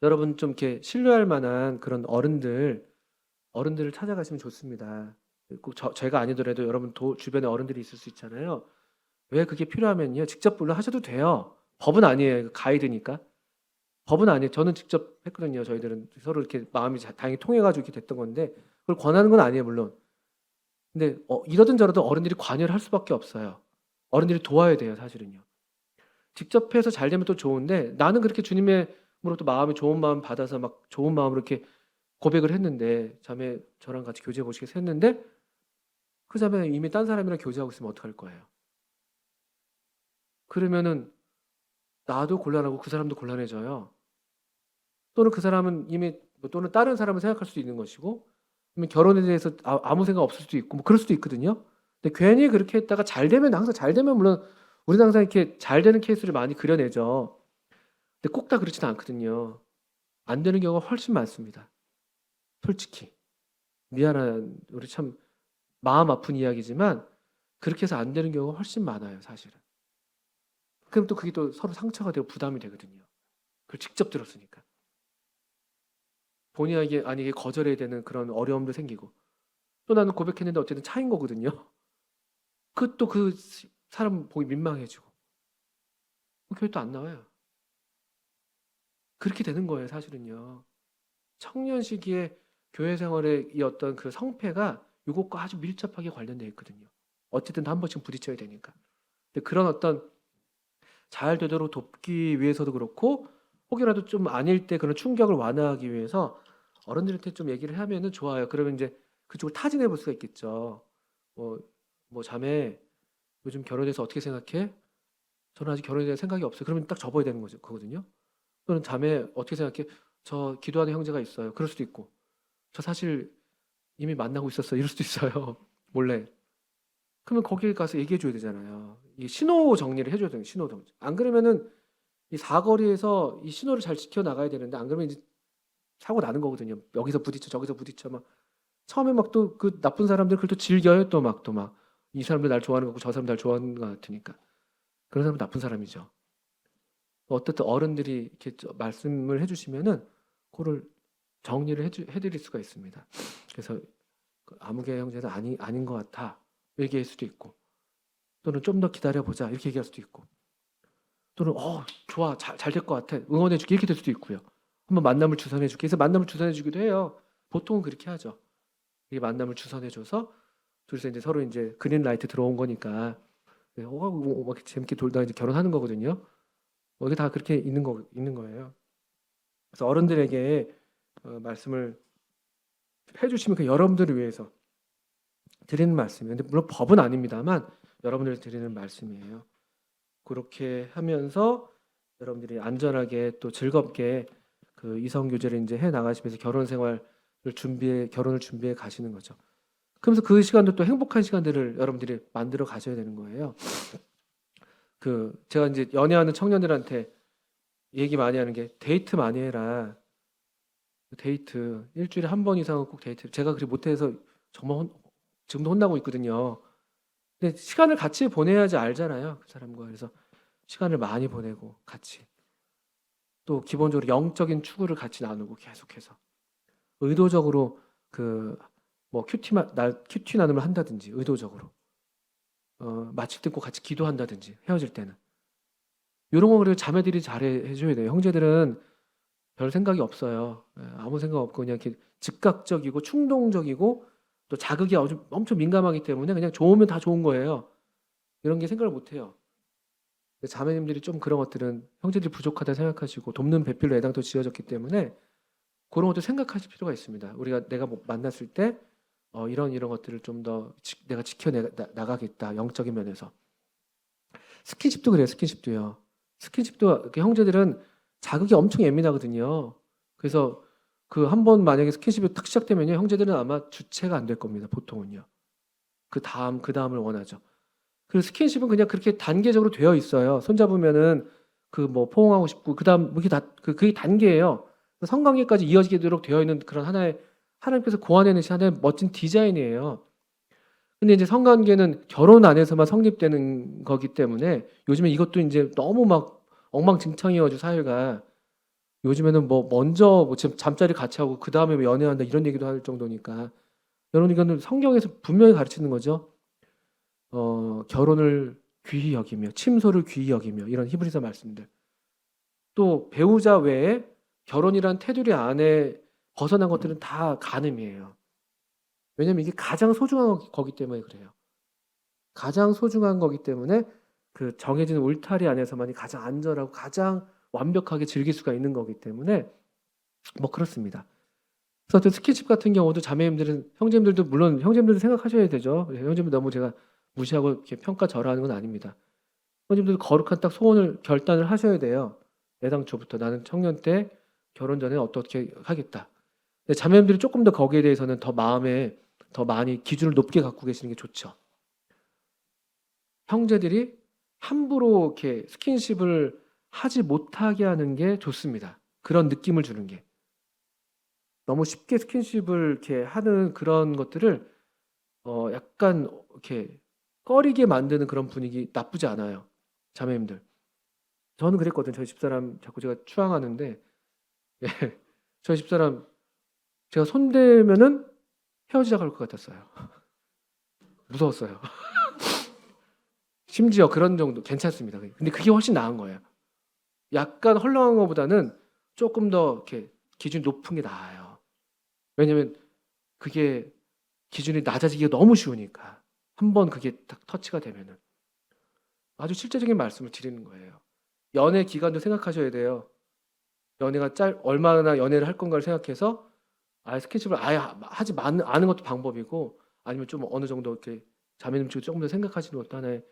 여러분 좀 이렇게 신뢰할 만한 그런 어른들을 찾아가시면 좋습니다. 꼭 제가 아니더라도 여러분 주변에 어른들이 있을 수 있잖아요. 왜 그게 필요하면요. 직접 불러 하셔도 돼요. 법은 아니에요. 가이드니까. 법은 아니에요. 저는 직접 했거든요. 저희들은 서로 이렇게 마음이 다행히 통해가지고 이렇게 됐던 건데 그걸 권하는 건 아니에요. 물론. 근데 이러든 저러든 어른들이 관여를 할 수밖에 없어요. 어른들이 도와야 돼요. 사실은요. 직접 해서 잘 되면 또 좋은데 나는 그렇게 주님의로부터 마음이 좋은 마음 받아서 막 좋은 마음으로 이렇게 고백을 했는데 자매 저랑 같이 교제 보시겠어 했는데 그 자매는 이미 딴 사람이랑 교제하고 있으면 어떡할 거예요. 그러면은 나도 곤란하고 그 사람도 곤란해져요. 또는 그 사람은 이미 또는 다른 사람을 생각할 수도 있는 것이고 그러면 결혼에 대해서 아무 생각 없을 수도 있고 뭐 그럴 수도 있거든요. 근데 괜히 그렇게 했다가 잘 되면 항상 잘 되면 물론 우리는 항상 이렇게 잘 되는 케이스를 많이 그려내죠. 근데 꼭 다 그렇지는 않거든요. 안 되는 경우가 훨씬 많습니다. 솔직히 미안한 우리 참 마음 아픈 이야기지만 그렇게 해서 안 되는 경우가 훨씬 많아요, 사실은. 그럼 또 그게 또 서로 상처가 되고 부담이 되거든요. 그걸 직접 들었으니까. 본의 아니게 거절해야 되는 그런 어려움도 생기고 또 나는 고백했는데 어쨌든 차인 거거든요. 그것도 그 사람 보기 민망해지고 교회 또 안 나와요. 그렇게 되는 거예요, 사실은요. 청년 시기에 교회 생활의 이 어떤 그 성패가 이것과 아주 밀접하게 관련되어 있거든요. 어쨌든 한 번씩 부딪혀야 되니까. 근데 그런 어떤 잘 되도록 돕기 위해서도 그렇고 혹여라도 좀 아닐 때 그런 충격을 완화하기 위해서 어른들한테 좀 얘기를 하면은 좋아요. 그러면 이제 그쪽을 타진해 볼 수가 있겠죠. 뭐, 뭐 자매 요즘 결혼해서 어떻게 생각해? 저는 아직 결혼에 대한 생각이 없어요. 그러면 딱 접어야 되는 거거든요. 또는 자매 어떻게 생각해? 저 기도하는 형제가 있어요. 그럴 수도 있고. 저 사실 이미 만나고 있었어요. 이럴 수도 있어요. 몰래. 그러면 거기에 가서 얘기해 줘야 되잖아요. 이 신호 정리를 해줘야 돼요. 신호 정리. 안 그러면은 이 사거리에서 이 신호를 잘 지켜 나가야 되는데 안 그러면 이제 사고 나는 거거든요. 여기서 부딪혀 저기서 부딪혀 막 처음에 막 또 그 나쁜 사람들 그걸 또 즐겨요. 또 막 이 사람들 날 좋아하는 거 같고 저 사람 날 좋아하는 것 같으니까 그런 사람은 나쁜 사람이죠. 어떻든 어른들이 이렇게 말씀을 해주시면은 그거를 정리를 해드릴 수가 있습니다. 그래서 아무개 형제는 아닌 것 같아 얘기할 수도 있고 또는 좀 더 기다려보자 이렇게 얘기할 수도 있고 또는 좋아 잘 될 것 같아 응원해줄게 이렇게 될 수도 있고요. 한번 만남을 주선해줄게 그래서 만남을 주선해주기도 해요. 보통은 그렇게 하죠. 이 만남을 주선해줘서 둘이서 이제 서로 이제 그린 라이트 들어온 거니까 막 재밌게 돌다 이제 결혼하는 거거든요. 이게 다 그렇게 있는 거예요. 그래서 어른들에게 말씀을 해주시면 그 여러분들을 위해서 드리는 말씀이에요. 근데 물론 법은 아닙니다만 여러분들 드리는 말씀이에요. 그렇게 하면서 여러분들이 안전하게 또 즐겁게 그 이성 교제를 이제 해 나가시면서 결혼을 준비해 가시는 거죠. 그러면서 그 시간도 또 행복한 시간들을 여러분들이 만들어 가셔야 되는 거예요. 그 제가 이제 연애하는 청년들한테 얘기 많이 하는 게 데이트 많이 해라. 데이트 일주일에 한 번 이상은 꼭 데이트. 제가 그렇게 못해서 정말 지금도 혼나고 있거든요. 근데 시간을 같이 보내야지 알잖아요, 그 사람과. 그래서 시간을 많이 보내고 같이 또 기본적으로 영적인 추구를 같이 나누고 계속해서 의도적으로 그 뭐 큐티 나눔을 한다든지 의도적으로 마칠 때 꼭 같이 기도한다든지 헤어질 때는 이런 거 그리고 자매들이 잘해 줘야 돼요. 형제들은 별 생각이 없어요. 아무 생각 없고 그냥 이렇게 즉각적이고 충동적이고 또 자극이 아주 엄청 민감하기 때문에 그냥 좋으면 다 좋은 거예요. 이런 게 생각을 못 해요. 자매님들이 좀 그런 것들은 형제들이 부족하다 생각하시고 돕는 배필로 애당도 지어졌기 때문에 그런 것도 생각하실 필요가 있습니다. 우리가 내가 뭐 만났을 때 이런 것들을 좀 더 내가 나가겠다 영적인 면에서. 스킨십도 그래요. 스킨십도요. 스킨십도 이렇게 형제들은 자극이 엄청 예민하거든요. 그래서 그 한 번 만약에 스킨십이 탁 시작되면요, 형제들은 아마 주체가 안 될 겁니다. 보통은요. 그 다음을 원하죠. 그리고 스킨십은 그냥 그렇게 단계적으로 되어 있어요. 손잡으면은 그 뭐 포옹하고 싶고 그다음 그게 다 그게 단계예요. 성관계까지 이어지도록 되어 있는 그런 하나의 하나님께서 고안해내신 하나의 멋진 디자인이에요. 근데 이제 성관계는 결혼 안에서만 성립되는 거기 때문에 요즘에 이것도 이제 너무 막 엉망진창이어가지고 사회가 요즘에는 뭐 먼저 뭐 지금 잠자리 같이 하고 그 다음에 연애한다 이런 얘기도 할 정도니까 여러분 이거는 성경에서 분명히 가르치는 거죠. 결혼을 귀히 여기며 침소를 귀히 여기며 이런 히브리서 말씀들. 또 배우자 외에 결혼이란 테두리 안에 벗어난 것들은 다 간음이에요. 왜냐면 이게 가장 소중한 거기 때문에 그래요. 가장 소중한 거기 때문에 그 정해진 울타리 안에서만이 가장 안전하고 가장 완벽하게 즐길 수가 있는 거기 때문에 뭐 그렇습니다. 그래서 어떤 스킨십 같은 경우도 자매님들은 형제님들도 물론 형제님들도 생각하셔야 되죠. 형제님들 너무 제가 무시하고 이렇게 평가절하하는 건 아닙니다. 형제님들 거룩한 딱 소원을 결단을 하셔야 돼요. 애당초부터 나는 청년 때 결혼 전에 어떻게 하겠다. 근데 자매님들이 조금 더 거기에 대해서는 더 마음에 더 많이 기준을 높게 갖고 계시는 게 좋죠. 형제들이 함부로 이렇게 스킨십을 하지 못하게 하는 게 좋습니다. 그런 느낌을 주는 게. 너무 쉽게 스킨십을 이렇게 하는 그런 것들을 약간 이렇게 꺼리게 만드는 그런 분위기 나쁘지 않아요. 자매님들. 저는 그랬거든요. 저희 집사람 자꾸 제가 추앙하는데 예, 저희 집사람 제가 손대면은 헤어지자 갈 것 같았어요. 무서웠어요. 심지어 그런 정도 괜찮습니다. 근데 그게 훨씬 나은 거예요. 약간 헐렁한 것보다는 조금 더 이렇게 기준이 높은 게 나아요. 왜냐면 그게 기준이 낮아지기가 너무 쉬우니까. 한번 그게 딱 터치가 되면은. 아주 실제적인 말씀을 드리는 거예요. 연애 기간도 생각하셔야 돼요. 연애가 얼마나 연애를 할 건가를 생각해서 아예 스킨십을 아예 하지 않은 것도 방법이고 아니면 좀 어느 정도 이렇게 자매님 측 조금 더 생각하시는 것도 하나의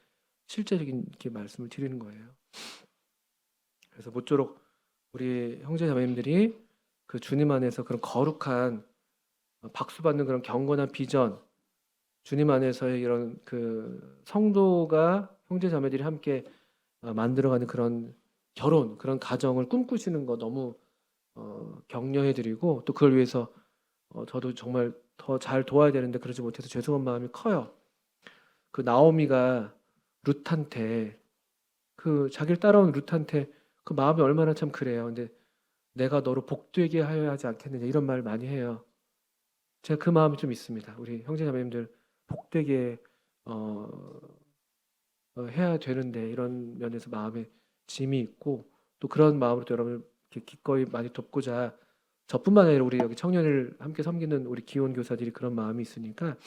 실제적인 이렇게 말씀을 드리는 거예요. 그래서 모쪼록 우리 형제 자매님들이 그 주님 안에서 그런 거룩한 박수받는 그런 경건한 비전, 주님 안에서의 이런 그 성도가 형제 자매들이 함께 만들어가는 그런 결혼, 그런 가정을 꿈꾸시는 거 너무 격려해드리고 또 그걸 위해서 저도 정말 더 잘 도와야 되는데 그러지 못해서 죄송한 마음이 커요. 그 나오미가 룻한테 그 자기를 따라온 룻한테 그 마음이 얼마나 참 그래요. 근데 내가 너로 복되게 하여야 하지 않겠느냐 이런 말 많이 해요. 제가 그 마음이 좀 있습니다. 우리 형제자매님들 복되게 어, 해야 되는데 이런 면에서 마음에 짐이 있고 또 그런 마음으로 또 여러분을 이렇게 기꺼이 많이 돕고자 저뿐만 아니라 우리 여기 청년을 함께 섬기는 우리 기혼 교사들이 그런 마음이 있으니까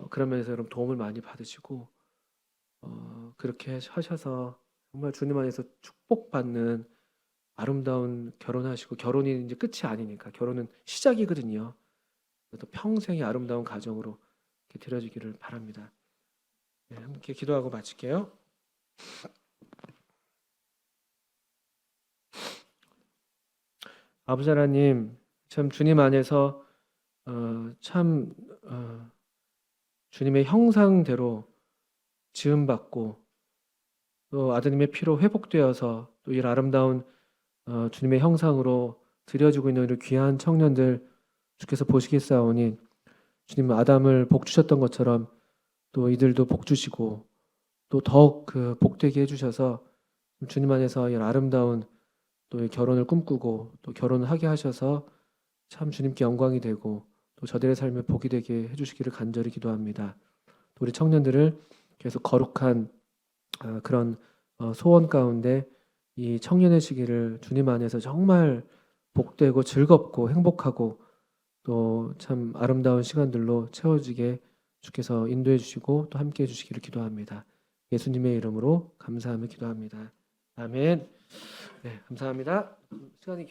그런 면에서 여러분 도움을 많이 받으시고 그렇게 하셔서 정말 주님 안에서 축복받는 아름다운 결혼하시고 결혼이 이제 끝이 아니니까 결혼은 시작이거든요. 또 평생의 아름다운 가정으로 이렇게 되어지기를 바랍니다. 네, 함께 기도하고 마칠게요. 아버지 하나님, 참 주님 안에서 참 주님의 형상대로 지음받고 또 아드님의 피로 회복되어서 또 이 아름다운 주님의 형상으로 드려지고 있는 우리 귀한 청년들 주께서 보시겠사오니 주님 아담을 복 주셨던 것처럼 또 이들도 복 주시고 또 더욱 그 복되게 해주셔서 주님 안에서 이 아름다운 또 이 결혼을 꿈꾸고 또 결혼을 하게 하셔서 참 주님께 영광이 되고 또 저들의 삶에 복이 되게 해주시기를 간절히 기도합니다. 또 우리 청년들을 계속 거룩한 그런 소원 가운데 이 청년의 시기를 주님 안에서 정말 복되고 즐겁고 행복하고 또 참 아름다운 시간들로 채워지게 주께서 인도해 주시고 또 함께 해 주시기를 기도합니다. 예수님의 이름으로 감사하며 기도합니다. 아멘. 네, 감사합니다. 시간이